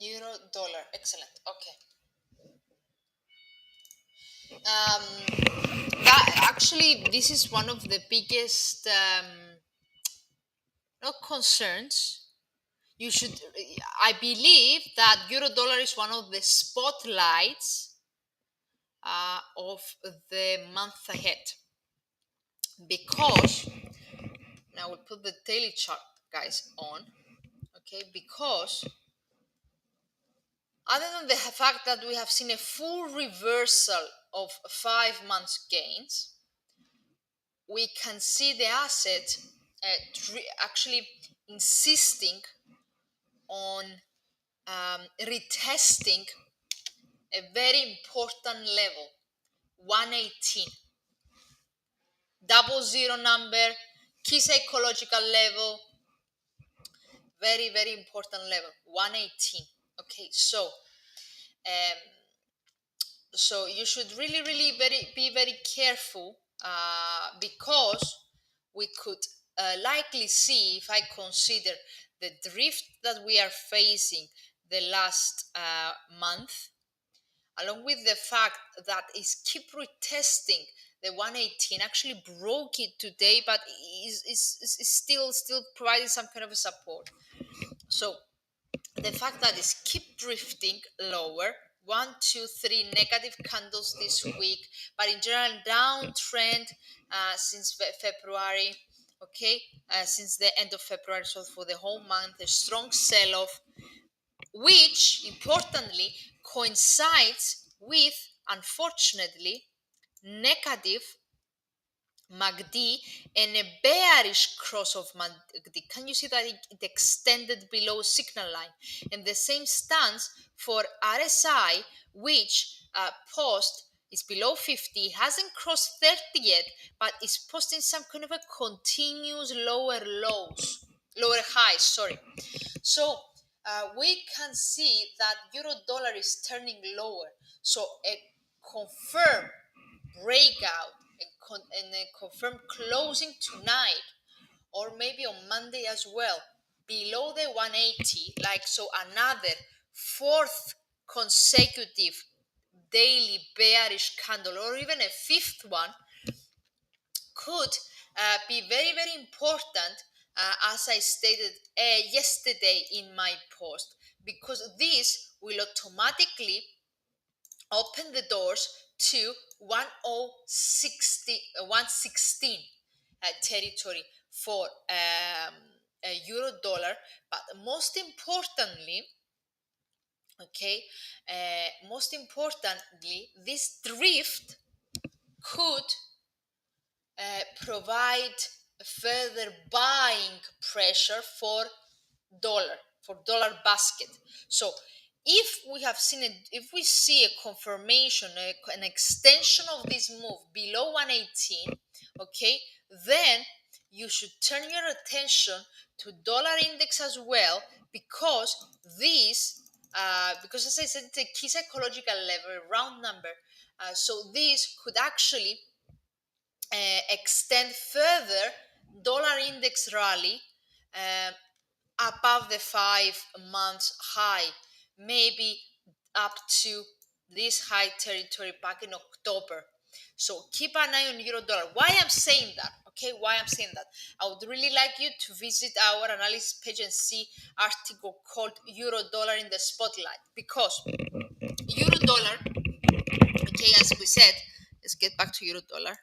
Euro dollar, excellent. Okay. That actually, this is one of the biggest concerns. You should, I believe that euro dollar is one of the spotlights of the month ahead, because now we'll put the daily chart guys on. Okay, because other than the fact that we have seen a full reversal of 5 months gains, we can see the asset actually insisting on retesting a very important level, 118. Double zero number, key psychological level, very, very important level, 118. Okay, so you should really be very careful because we could likely see, if I consider the drift that we are facing the last month, along with the fact that is keep retesting the 118, actually broke it today, but is still providing some kind of a support. So the fact that it's keep drifting lower, 1, 2, 3 negative candles this week, but in general downtrend since February. Okay, since the end of February, so for the whole month, a strong sell-off, which importantly coincides with, unfortunately, negative MACD and a bearish cross of MACD. Can you see that it extended below signal line? And the same stands for RSI, which post is below 50, hasn't crossed 30 yet, but is posting some kind of a continuous lower highs, sorry. So we can see that euro dollar is turning lower. So a confirmed breakout and a confirmed closing tonight, or maybe on Monday as well, below the 180, like so, another fourth consecutive daily bearish candle, or even a fifth one, could be very important, as I stated yesterday in my post, because this will automatically open the doors to 116 territory for euro dollar. But most importantly, this drift could provide further buying pressure for dollar basket. So if we see a confirmation, an extension of this move below 118, okay, then you should turn your attention to dollar index as well, because because as I said, it's a key psychological level, a round number. So this could actually extend further dollar index rally uh, above the 5 months high, maybe up to this high territory back in October. So keep an eye on euro dollar. Why I'm saying that? Okay, why I'm saying that? I would really like you to visit our analysis page and see article called Euro Dollar in the Spotlight, because euro dollar, okay, as we said, let's get back to euro dollar.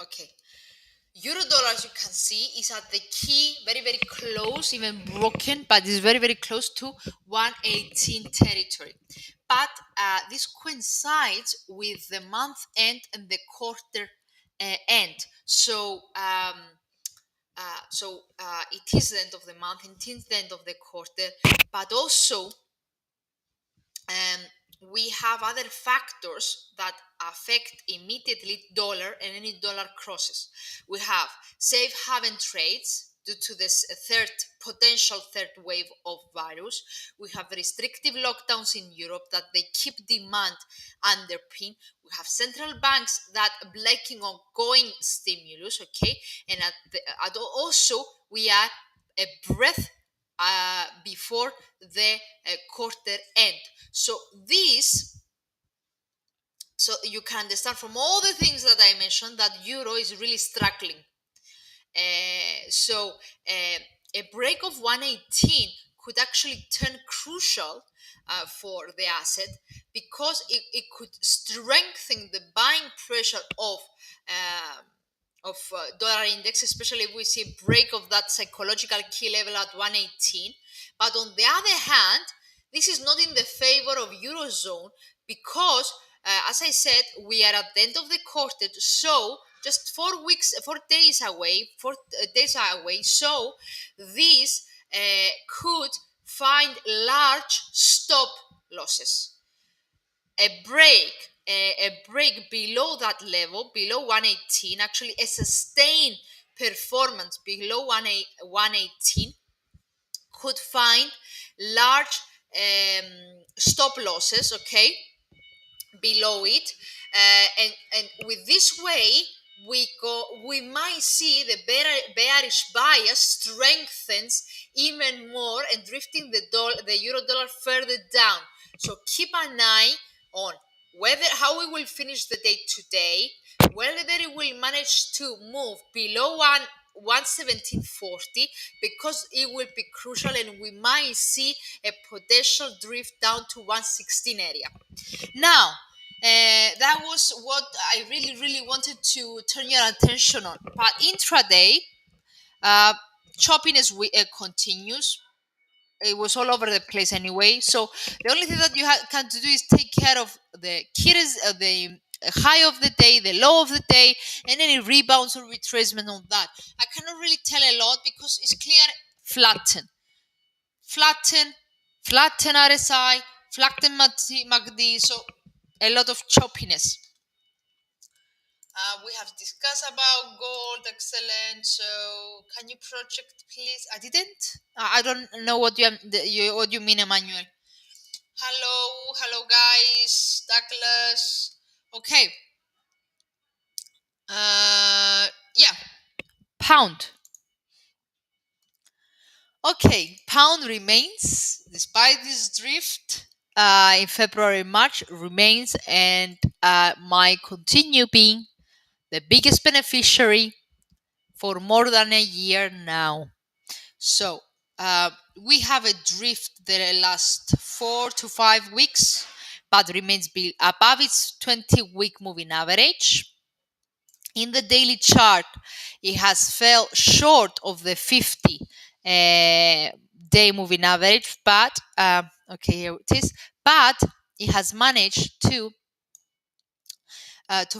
Okay, euro dollar, as you can see, is at the key, very, very close, even broken, but is very, very close to 118 territory. But this coincides with the month end and the quarter end. So, it is the end of the month, it is the end of the quarter, but also we have other factors that affect immediately dollar and any dollar crosses. We have safe haven trades due to this potential third wave of virus. We have restrictive lockdowns in Europe that they keep demand underpinned. We have central banks that blocking ongoing stimulus, okay, and also we are a breath before the quarter end. So you can understand from all the things that I mentioned that euro is really struggling. A break of 118 could actually turn crucial for the asset, because it could strengthen the buying pressure of dollar index, especially if we see a break of that psychological key level at 118. But on the other hand, this is not in the favor of eurozone, because as I said, we are at the end of the quarter, so just 4 days away, 4 days away. So this could find large stop losses. A break below that level, below 118, actually a sustained performance below 118 could find large stop losses, okay, below it, and with this way we might see the bearish bias strengthens even more and drifting the euro dollar further down. So keep an eye on how we will finish the day today, whether it will manage to move below 117.40, because it will be crucial and we might see a potential drift down to 116 area. Now, that was what I really, really wanted to turn your attention on. But intraday, choppiness continues. It was all over the place anyway. So the only thing that you can do is take care of the the high of the day, the low of the day, and any rebounds or retracement on that. I cannot really tell a lot because it's clear. Flatten, RSI, flatten MACD. So a lot of choppiness. We have discussed about gold, excellent. So can you project, please? I didn't. I don't know what you mean, Emmanuel. Hello, guys. Douglas. Okay. Yeah. Pound. Okay, pound remains, despite this drift in February, March, remains and might continue being the biggest beneficiary for more than a year now. So we have a drift the last 4 to 5 weeks, but remains above its 20-week moving average. In the daily chart, it has fell short of the 50 20-day moving average, but okay, here it is. But it has managed to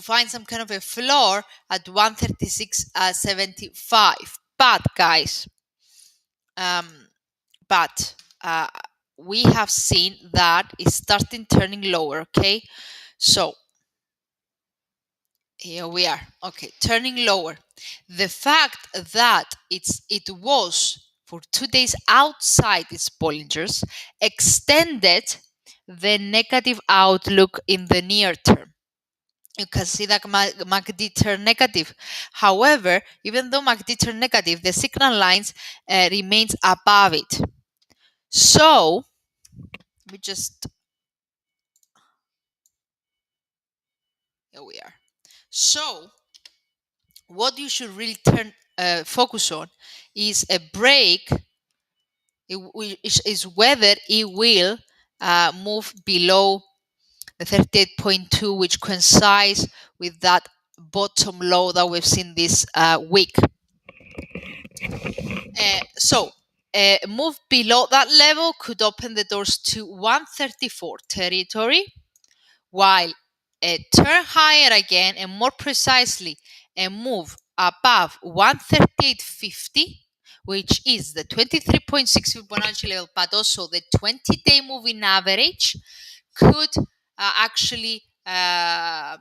find some kind of a floor at 136.75. But guys, we have seen that it's starting turning lower. Okay, so here we are. Okay, turning lower. The fact that it was for 2 days outside its Bollingers extended the negative outlook in the near term. You can see that MACD turned negative. However, even though MACD turned negative, the signal lines remains above it. So we just, here we are. So what you should really focus on is a break. Is whether it will move below the 38.2, which coincides with that bottom low that we've seen this week. So move below that level could open the doors to 134 territory, while a turn higher again, and more precisely a move above 138.50, which is the 23.6 Fibonacci level, but also the 20-day moving average, could actually turn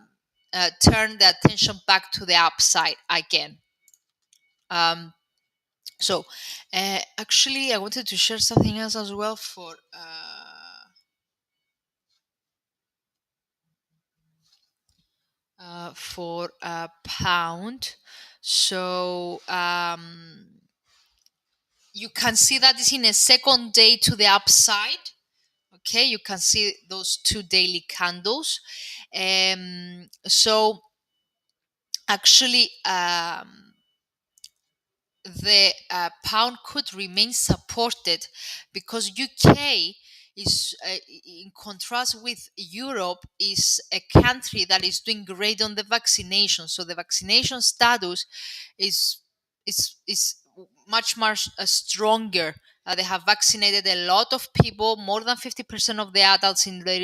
the attention back to the upside again. So actually I wanted to share something else as well for pound. So you can see that it's in a second day to the upside. Okay, you can see those 2 daily candles. So actually the pound could remain supported because UK is, in contrast with Europe, is a country that is doing great on the vaccination. So the vaccination status is much stronger. They have vaccinated a lot of people, more than 50% of the adults in the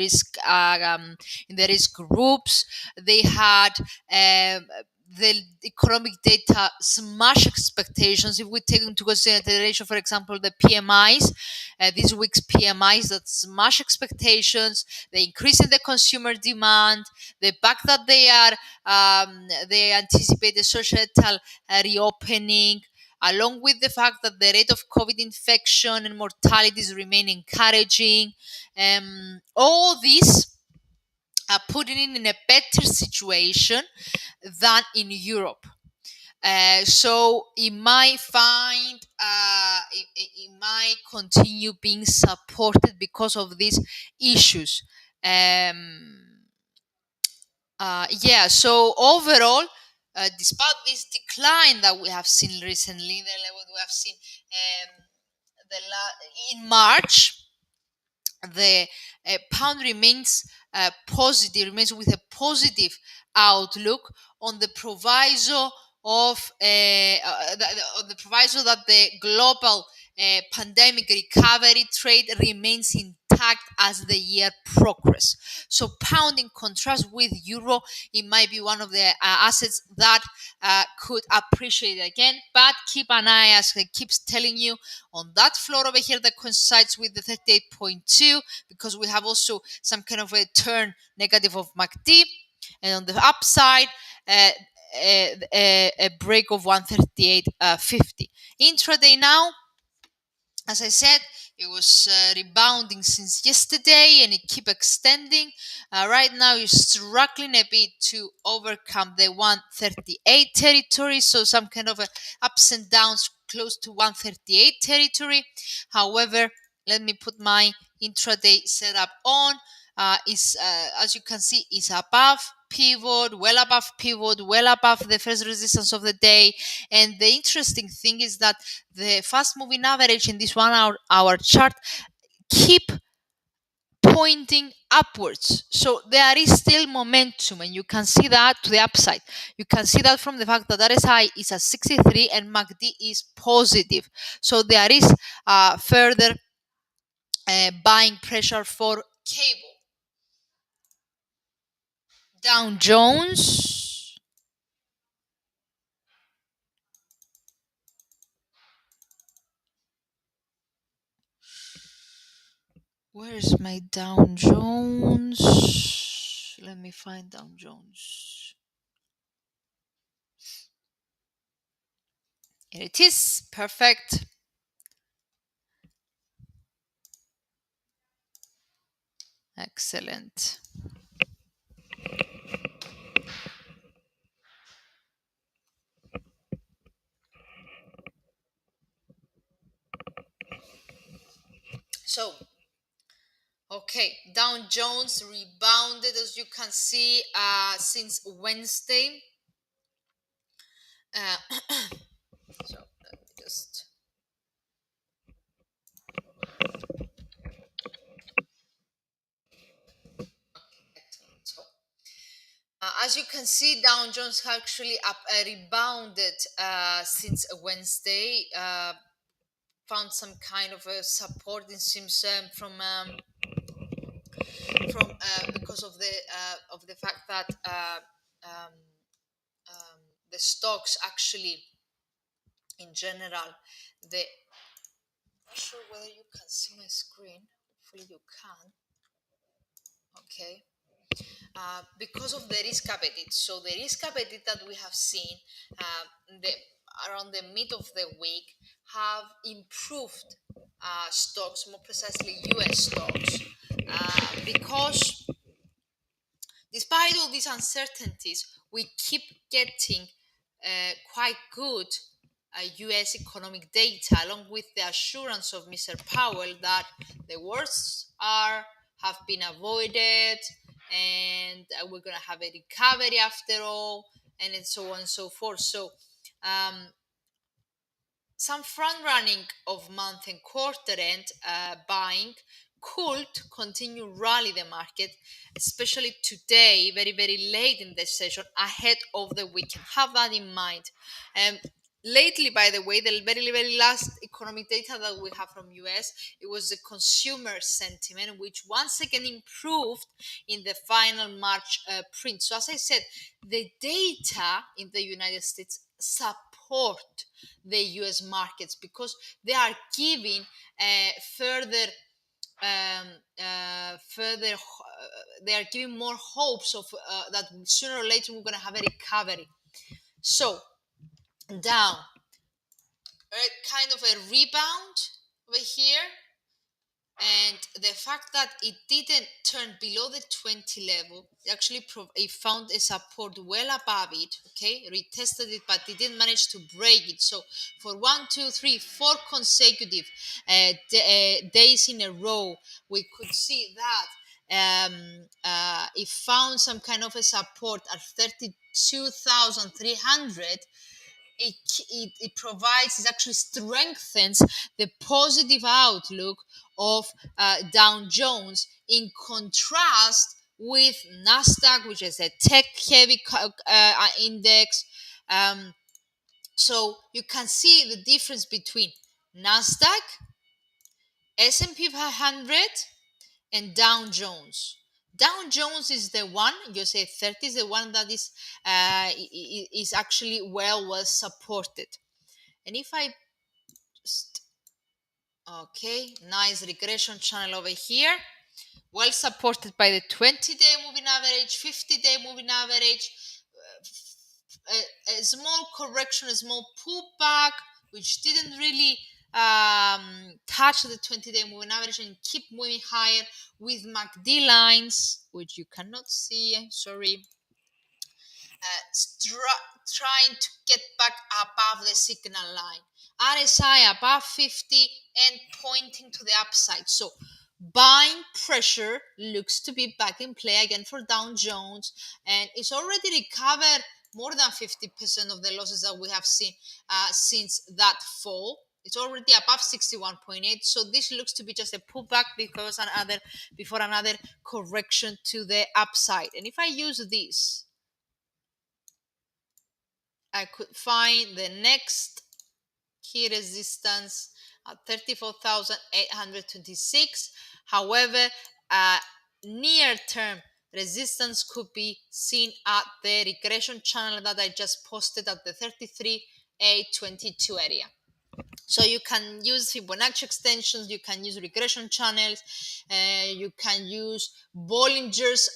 risk groups. They had the economic data smash expectations. If we take into consideration, for example, the PMIs, this week's PMIs that smash expectations, the increase in the consumer demand, the fact that they anticipate a societal reopening, along with the fact that the rate of COVID infection and mortalities remain encouraging. All these are putting it in a better situation than in Europe. So it might it might continue being supported because of these issues. So overall, despite this decline that we have seen recently, the level we have seen in March, the pound remains positive, remains with a positive outlook on the proviso of the proviso that the global pandemic recovery trade remains intact as the year progresses. So pound, in contrast with euro, it might be one of the assets that could appreciate again, but keep an eye, as I keep telling you, on that floor over here that coincides with the 38.2, because we have also some kind of a turn negative of MACD, and on the upside a break of 138.50. Intraday now, as I said, it was rebounding since yesterday, and it keep extending. Right now, it's struggling a bit to overcome the 138 territory, so some kind of ups and downs close to 138 territory. However, let me put my intraday setup on. As you can see, is above pivot, well above pivot, well above the first resistance of the day. And the interesting thing is that the fast moving average in this 1 hour chart keep pointing upwards. So there is still momentum, and you can see that to the upside. You can see that from the fact that RSI is at 63 and MACD is positive. So there is further buying pressure for cable. Dow Jones. Where is my Dow Jones? Let me find Dow Jones. Here it is. Perfect. Excellent. So, okay, Dow Jones rebounded, as you can see, since Wednesday. So let me just. So, as you can see, Dow Jones actually rebounded since Wednesday. Found some kind of a support. It seems because of the fact that um, the stocks actually, in general, the. Not sure whether you can see my screen. Hopefully you can. Okay. Because of the risk appetite. So the risk appetite that we have seen around the mid of the week have improved stocks, more precisely US stocks, because despite all these uncertainties, we keep getting quite good US economic data, along with the assurance of Mr. Powell that the worst have been avoided, and we're going to have a recovery after all, and so on and so forth. So some front running of month and quarter end buying could continue rally the market, especially today, very, very late in the session, ahead of the weekend. Have that in mind. Lately, by the way, the very, very last economic data that we have from US, it was the consumer sentiment, which once again improved in the final March print. So as I said, the data in the United States support the US markets because they are giving further they are giving more hopes of that sooner or later we're going to have a recovery. So down kind of a rebound over here, and the fact that it didn't turn below the 20 level, it found a support well above it, okay, retested it, but it didn't manage to break it. So for 4 consecutive days in a row, we could see that it found some kind of a support at 32,300. It provides, it actually strengthens the positive outlook of Dow Jones, in contrast with Nasdaq, which is a tech-heavy index. So you can see the difference between Nasdaq, S&P 500, and Dow Jones. Dow Jones is the one, you say 30 is the one that is actually well supported. And if I just, okay, nice regression channel over here, well supported by the 20-day moving average, 50-day moving average, a small correction, a small pullback, which didn't really touch the 20-day moving average and keep moving higher with MACD lines, which you cannot see, sorry, trying to get back above the signal line. RSI above 50 and pointing to the upside. So buying pressure looks to be back in play again for Dow Jones, and it's already recovered more than 50% of the losses that we have seen since that fall. It's already above 61.8, so this looks to be just a pullback before another correction to the upside. And if I use this, I could find the next key resistance at 34,826. However, near-term resistance could be seen at the regression channel that I just posted at the 33,822 area. So you can use Fibonacci extensions, you can use regression channels, you can use Bollinger's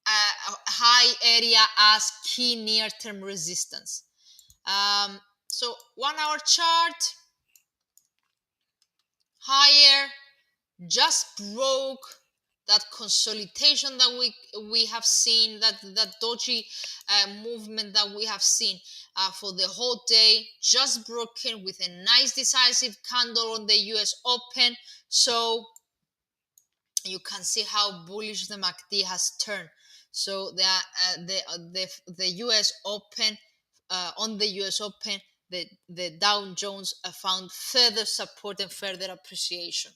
high area as key near-term resistance. So 1 hour chart, higher, just broke that consolidation that we have seen, that doji movement that we have seen for the whole day, just broken with a nice decisive candle on the US Open. So you can see how bullish the MACD has turned. So the US Open, on the US Open, the Dow Jones found further support and further appreciation.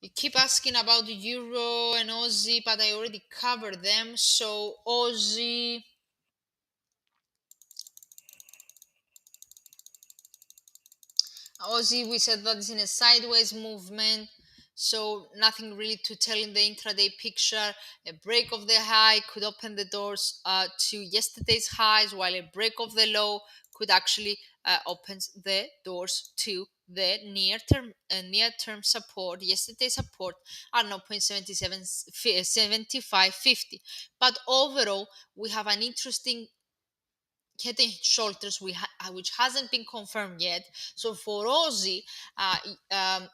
You keep asking about the Euro and Aussie, but I already covered them. So Aussie, we said that it's in a sideways movement, so nothing really to tell in the intraday picture. A break of the high could open the doors to yesterday's highs, while a break of the low could actually open the doors to the near-term support, yesterday's support at 0.777550. But overall, we have an interesting head and shoulders which hasn't been confirmed yet. So for Aussie,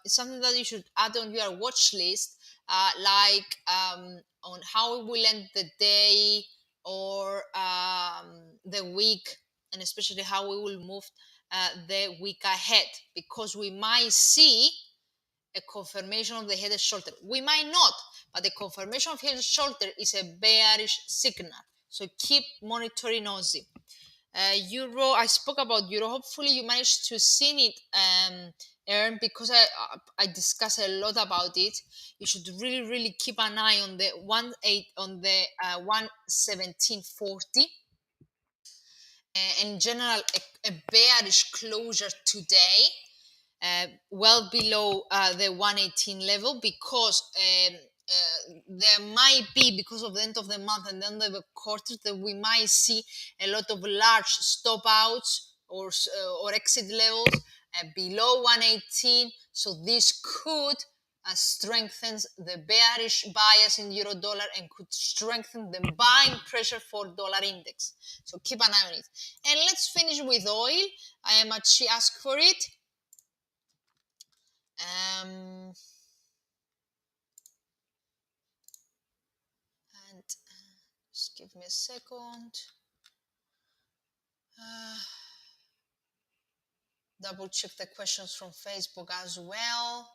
it's something that you should add on your watch list, on how it will end the day or the week, and especially how we will move the week ahead, because we might see a confirmation of the head and shoulder. We might not, but the confirmation of head and shoulder is a bearish signal. So keep monitoring Aussie. Euro, I spoke about Euro. Hopefully you managed to see it, Aaron, because I discussed a lot about it. You should really keep an eye on the 117.40. In general, a bearish closure today, well below the 118 level, because there might be, because of the end of the month and then the quarter, that we might see a lot of large stop outs or exit levels below 118. So this could strengthen the bearish bias in euro dollar and could strengthen the buying pressure for dollar index. So keep an eye on it. And let's finish with oil. I am actually asked for it. And just give me a second. Double check the questions from Facebook as well.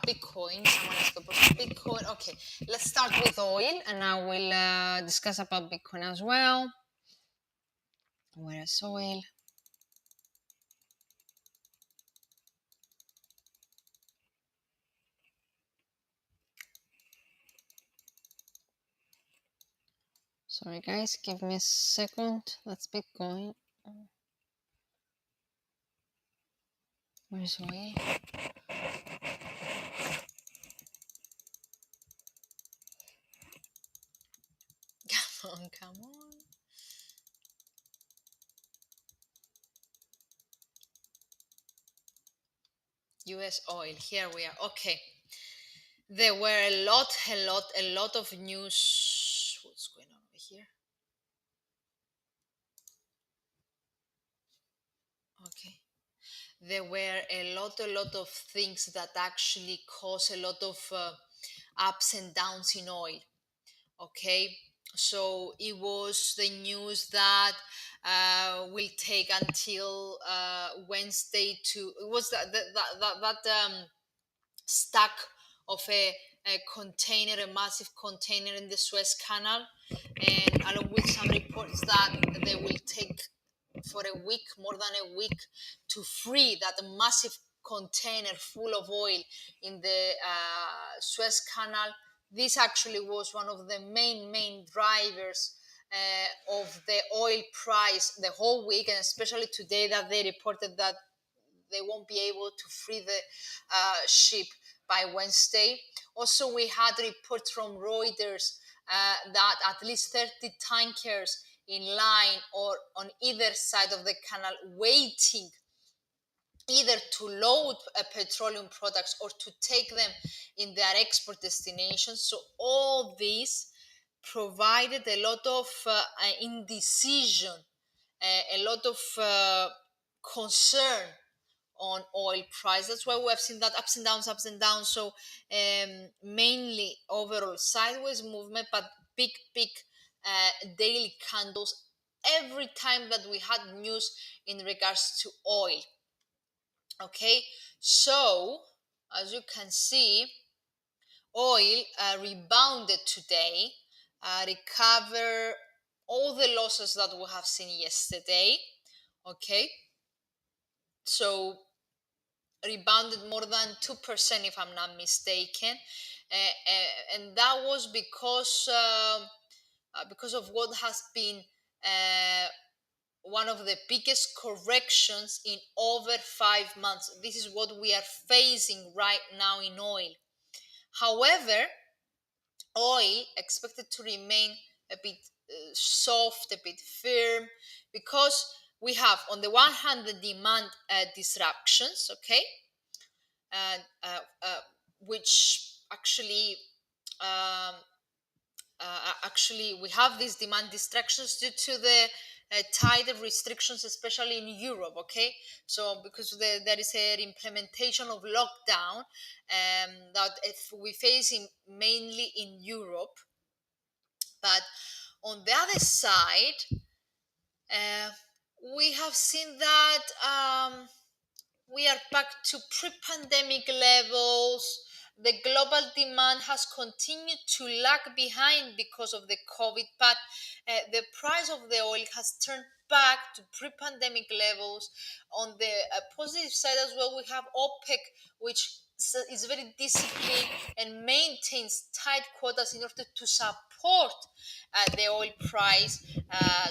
Bitcoin. Someone asked about Bitcoin. Okay, let's start with oil, and I will discuss about Bitcoin as well. Where is oil? Sorry guys, give me a second. That's Bitcoin. Where's oil? Come on. US oil, here we are. Okay. There were a lot of news. What's going on over here? Okay. There were a lot of things that actually cause a lot of ups and downs in oil. Okay, so it was the news that will take until Wednesday to, it was that stack of a container, a massive container in the Suez Canal, and along with some reports that they will take for a week, more than a week, to free that massive container full of oil in the Suez Canal. This actually was one of the main drivers of the oil price the whole week, and especially today that they reported that they won't be able to free the ship by Wednesday. Also, we had reports from Reuters that at least 30 tankers in line or on either side of the canal waiting either to load petroleum products or to take them in their export destinations. So all this provided a lot of indecision, a lot of concern on oil price. That's why we have seen that ups and downs. So mainly overall sideways movement, but big daily candles every time that we had news in regards to oil. Okay, so as you can see, oil rebounded today, recover all the losses that we have seen yesterday. Okay, so rebounded more than 2% if I'm not mistaken, and that was because of what has been one of the biggest corrections in over 5 months. This is what we are facing right now in oil. However, oil expected to remain a bit soft, a bit firm, because we have on the one hand the demand disruptions, okay, which actually we have these demand distractions due to the tighter restrictions, especially in Europe. Okay, so because there is an implementation of lockdown that if we face mainly in Europe, but on the other side, we have seen that we are back to pre-pandemic levels. The global demand has continued to lag behind because of the COVID, but the price of the oil has turned back to pre-pandemic levels. On the positive side as well, we have OPEC, which is very disciplined and maintains tight quotas in order to support the oil price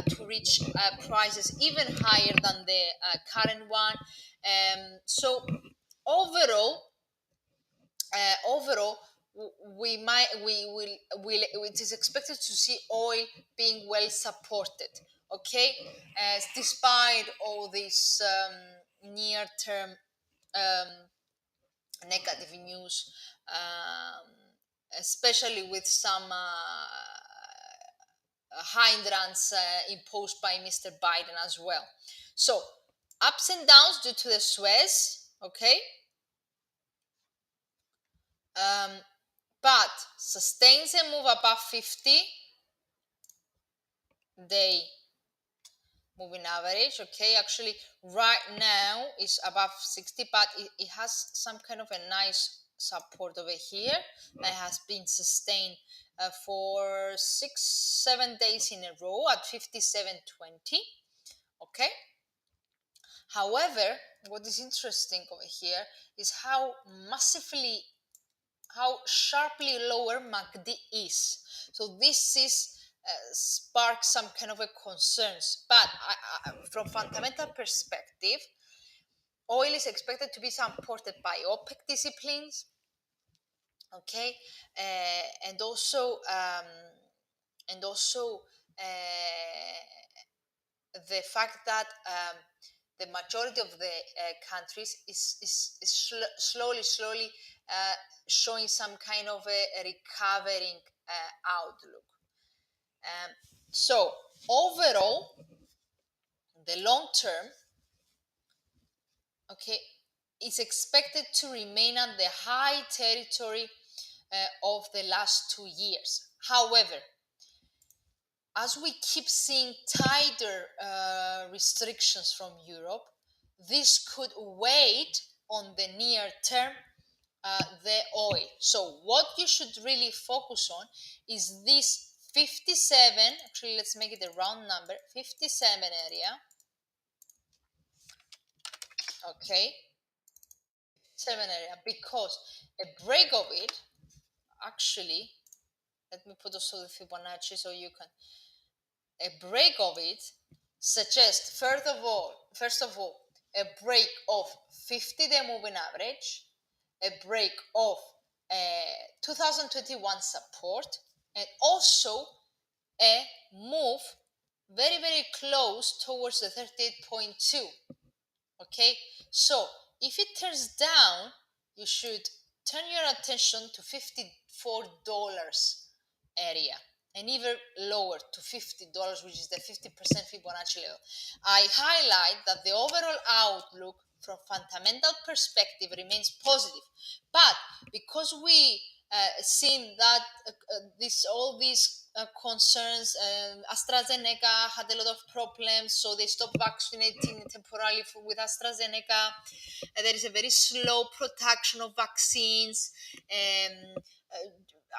to reach prices even higher than the current one. So overall, it is expected to see oil being well supported. Okay, despite all this near-term negative news, especially with some hindrance imposed by Mr. Biden as well. So ups and downs due to the Suez, okay, but sustains a move above 50-day moving average. Okay, actually right now is above 60, but it has some kind of a nice support over here that has been sustained for 6-7 days in a row at 57.20. Okay, however, what is interesting over here is how sharply lower MACD is. So this is sparks some kind of a concerns, but from fundamental perspective, oil is expected to be supported by OPEC disciplines, okay, and also the fact that the majority of the countries is slowly showing some kind of a recovering outlook. So overall, the long term, okay, is expected to remain on the high territory of the last 2 years. However, as we keep seeing tighter restrictions from Europe, this could weigh on the near term the oil. So what you should really focus on is this 57, actually let's make it a round number, 57 area, okay, 7 area, because a break of it, actually, let me put also the Fibonacci so you can, a break of it suggests, first of all, a break of 50-day moving average, a break of 2021 support, and also a move very close towards the 38.2. Okay, so if it turns down, you should turn your attention to $54 area and even lower to $50, which is the 50% Fibonacci level. I highlight that the overall outlook from fundamental perspective remains positive, but because we seen that all these concerns, AstraZeneca had a lot of problems, so they stopped vaccinating temporarily with AstraZeneca. There is a very slow production of vaccines.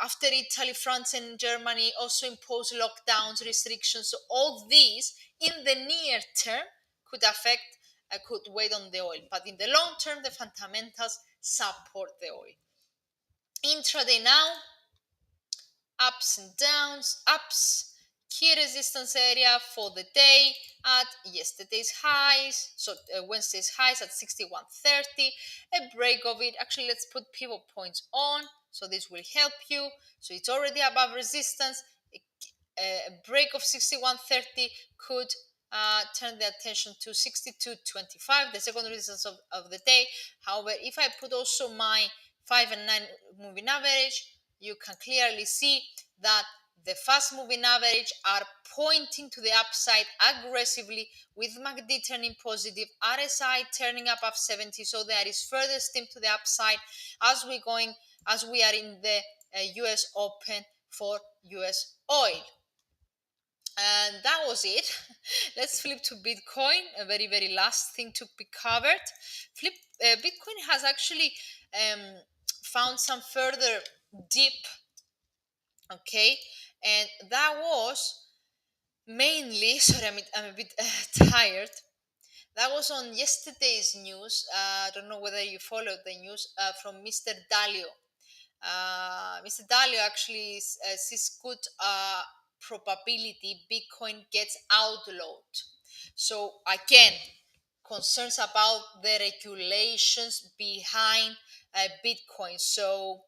After Italy, France, and Germany also imposed lockdowns, restrictions. So all these, in the near term, could affect, could weigh on the oil. But in the long term, the fundamentals support the oil. Intraday now, ups and downs, ups, key resistance area for the day at yesterday's highs, so Wednesday's highs at 61.30, a break of it, actually let's put pivot points on, so this will help you, so it's already above resistance, a break of 61.30 could turn the attention to 62.25, the second resistance of the day. However, if I put also my 5 and 9 moving average, you can clearly see that the fast moving average are pointing to the upside aggressively, with MACD turning positive, RSI turning above 70, so there is further steam to the upside as we are in the US Open for US oil. And that was it. Let's flip to Bitcoin, a very last thing to be covered. Bitcoin has actually found some further dip, okay, and that was mainly, sorry, I'm a bit tired. That was on yesterday's news. I don't know whether you followed the news from Mr. Dalio. Mr. Dalio actually sees good probability Bitcoin gets outlawed. So again, concerns about the regulations behind Bitcoin. So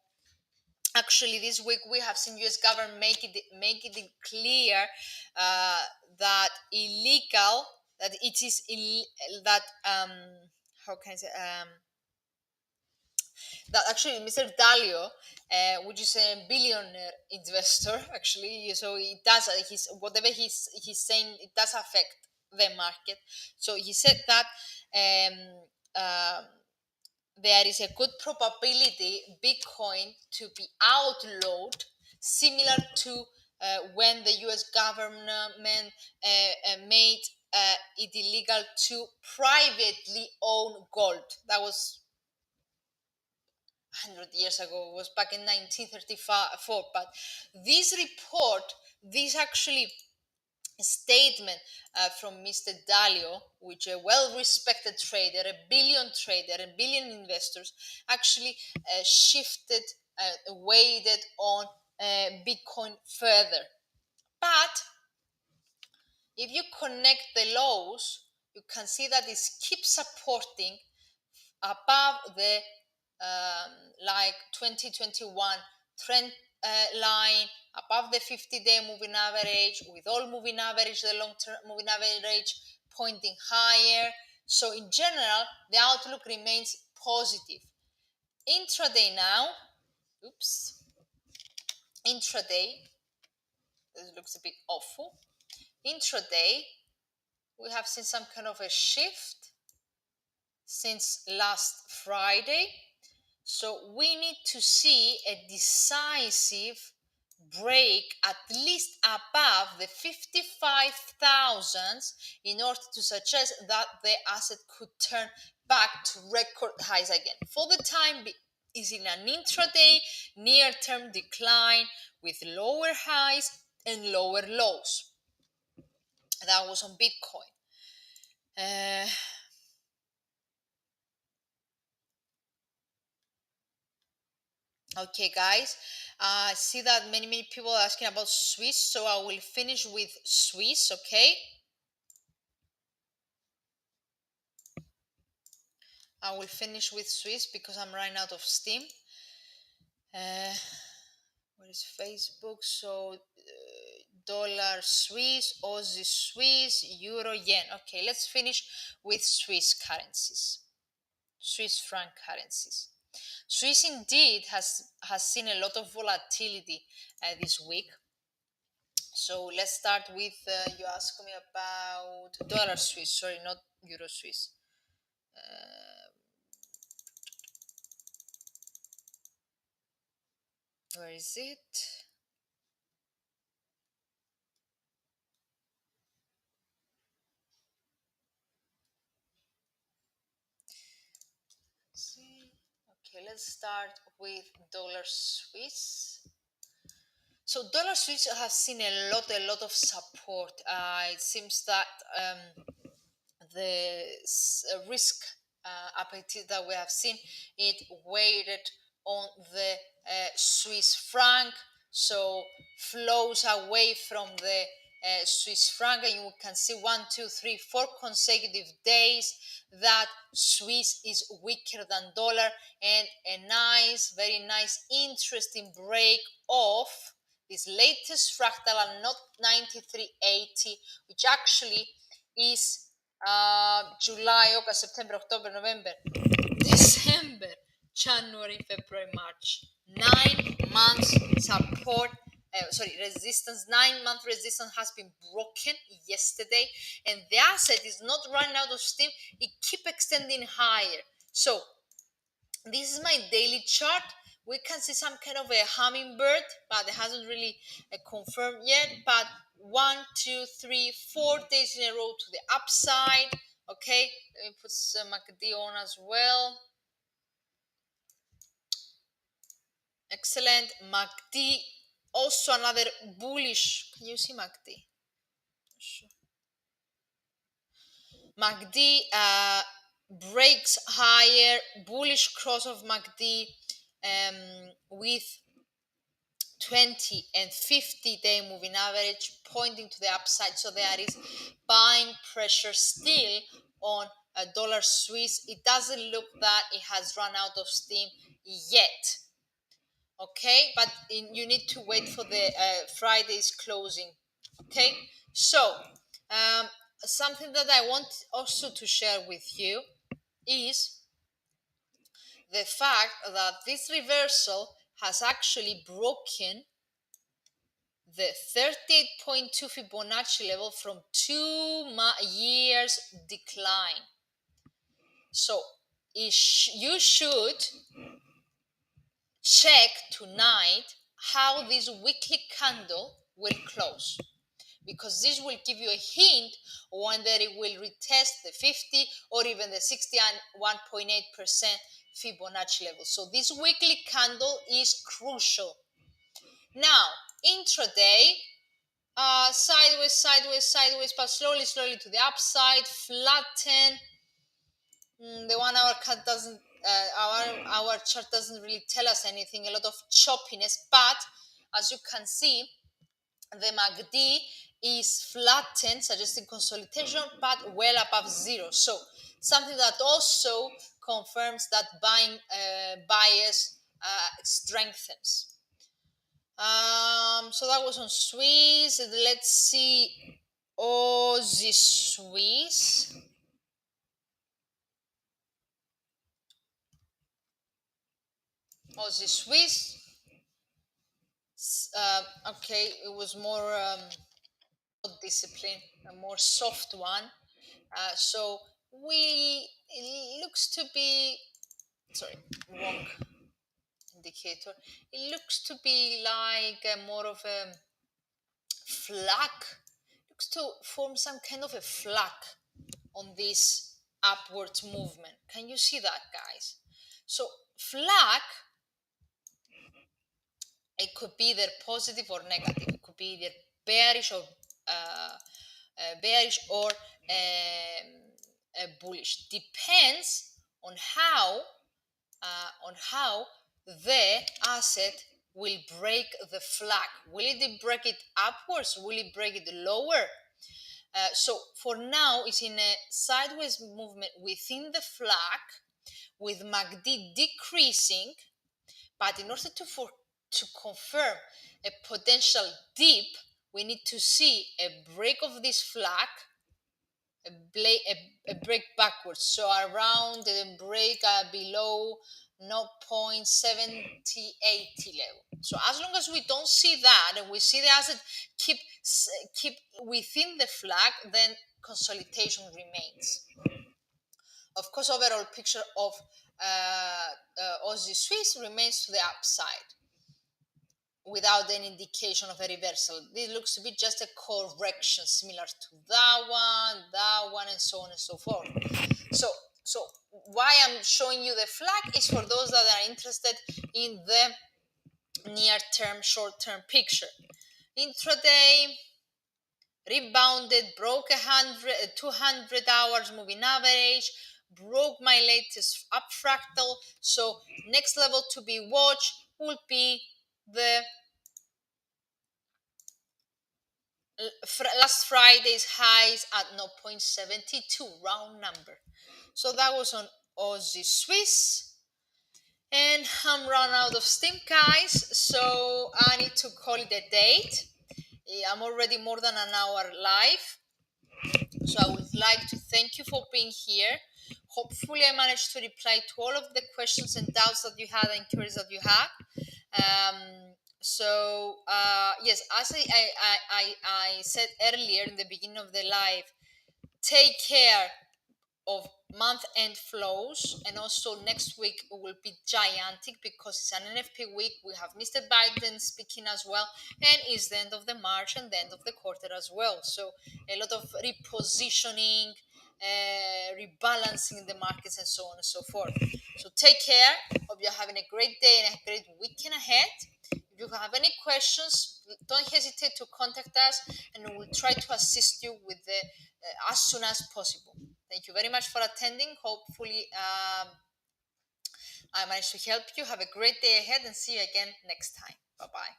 actually this week we have seen US government make it clear that illegal, that it is that how can I say that actually Mr. Dalio, which is a billionaire investor, actually, so it does, whatever he's saying, it does affect the market. So he said that there is a good probability Bitcoin to be outlawed, similar to when the US government made it illegal to privately own gold. That was 100 years ago, it was back in 1934. But this report, this actually statement from Mr. Dalio, which a well-respected trader, a billion trader, a billion investors, actually shifted, weighted on Bitcoin further. But if you connect the lows, you can see that it keeps supporting above the like 2021 trend line, above the 50-day moving average, with all moving average, the long-term moving average pointing higher. So in general, the outlook remains positive. Intraday now, intraday, this looks a bit awful. Intraday, we have seen some kind of a shift since last Friday. So we need to see a decisive break at least above the 55,000 in order to suggest that the asset could turn back to record highs again. For the time being, is in an intraday near-term decline with lower highs and lower lows. That was on Bitcoin. Okay, guys, I see that many people are asking about Swiss, so I will finish with Swiss. Okay, I will finish with Swiss because I'm running out of steam. Where is Facebook? So dollar Swiss, Aussie Swiss, Euro, Yen. Okay, let's finish with Swiss currencies, Swiss franc currencies. Swiss indeed has seen a lot of volatility this week. So let's start with, you asked me about dollar Swiss, sorry, not Euro Swiss. Where is it? Okay, let's start with dollar Swiss. So dollar Swiss has seen a lot of support. It seems that the risk appetite that we have seen, it weighted on the Swiss franc, so flows away from the Swiss franc, and you can see 1, 2, 3, 4 consecutive days that Swiss is weaker than dollar, and a nice, very nice, interesting break off this latest fractal and not 93.80, which actually is July, August, September, October, November, December, January, February, March. 9 months support, resistance, 9-month resistance has been broken yesterday, and the asset is not running out of steam, it keep extending higher. So this is my daily chart. We can see some kind of a hummingbird, but it hasn't really confirmed yet. But 1, 2, 3, 4 days in a row to the upside. Okay, let me put some MACD on as well. Excellent. MACD, also another bullish. Can you see MACD? Sure. MACD breaks higher, bullish cross of MACD with 20 and 50-day moving average pointing to the upside. So there is buying pressure still on a dollar Swiss. It doesn't look that it has run out of steam yet. Okay, but you need to wait for the Friday's closing. Okay, so something that I want also to share with you is the fact that this reversal has actually broken the 38.2 Fibonacci level from 2 years decline. So you should check tonight how this weekly candle will close, because this will give you a hint whether it will retest the 50 or even the 61.8% Fibonacci level. So this weekly candle is crucial. Now, intraday, sideways, but slowly to the upside, flatten. The 1 hour cut doesn't, our chart doesn't really tell us anything, a lot of choppiness, but as you can see, the MACD is flattened, suggesting consolidation, but well above zero. So something that also confirms that buying bias strengthens. So that was on Swiss. Let's see Aussie Swiss. Aussie Swiss. Okay, it was more discipline, a more soft one. So it looks to be, sorry, wrong indicator, it looks to be like more of a flag. Looks to form some kind of a flag on this upwards movement. Can you see that, guys? So flag, it could be either positive or negative. It could be either bearish or bullish. Depends on how the asset will break the flag. Will it break it upwards? Will it break it lower? So for now, it's in a sideways movement within the flag, with MACD decreasing. But in order to confirm a potential dip, we need to see a break of this flag, a break backwards, so around the break below 0.7080 level. So as long as we don't see that and we see the asset keep within the flag, then consolidation remains. Of course, overall picture of Aussie Swiss remains to the upside without any indication of a reversal. This looks to be just a correction similar to that one, and so on and so forth. So why I'm showing you the flag is for those that are interested in the near-term, short-term picture. Intraday rebounded, broke 200 hours moving average, broke my latest up fractal. So next level to be watched will be the last Friday's highs at 0.72, round number. So that was on Aussie Swiss. And I'm run out of steam, guys, so I need to call it a date. I'm already more than an hour live. So I would like to thank you for being here. Hopefully I managed to reply to all of the questions and doubts that you had and queries that you had. Yes, as I said earlier in the beginning of the live, take care of month-end flows, and also next week will be gigantic because it's an NFP week. We have Mr. Biden speaking as well, and it's the end of the March and the end of the quarter as well. So a lot of repositioning, rebalancing in the markets, and so on and so forth. So take care. Hope you're having a great day and a great weekend ahead. If you have any questions, don't hesitate to contact us, and we will try to assist you with the as soon as possible. Thank you very much for attending. Hopefully I managed to help you. Have a great day ahead and see you again next time. Bye-bye.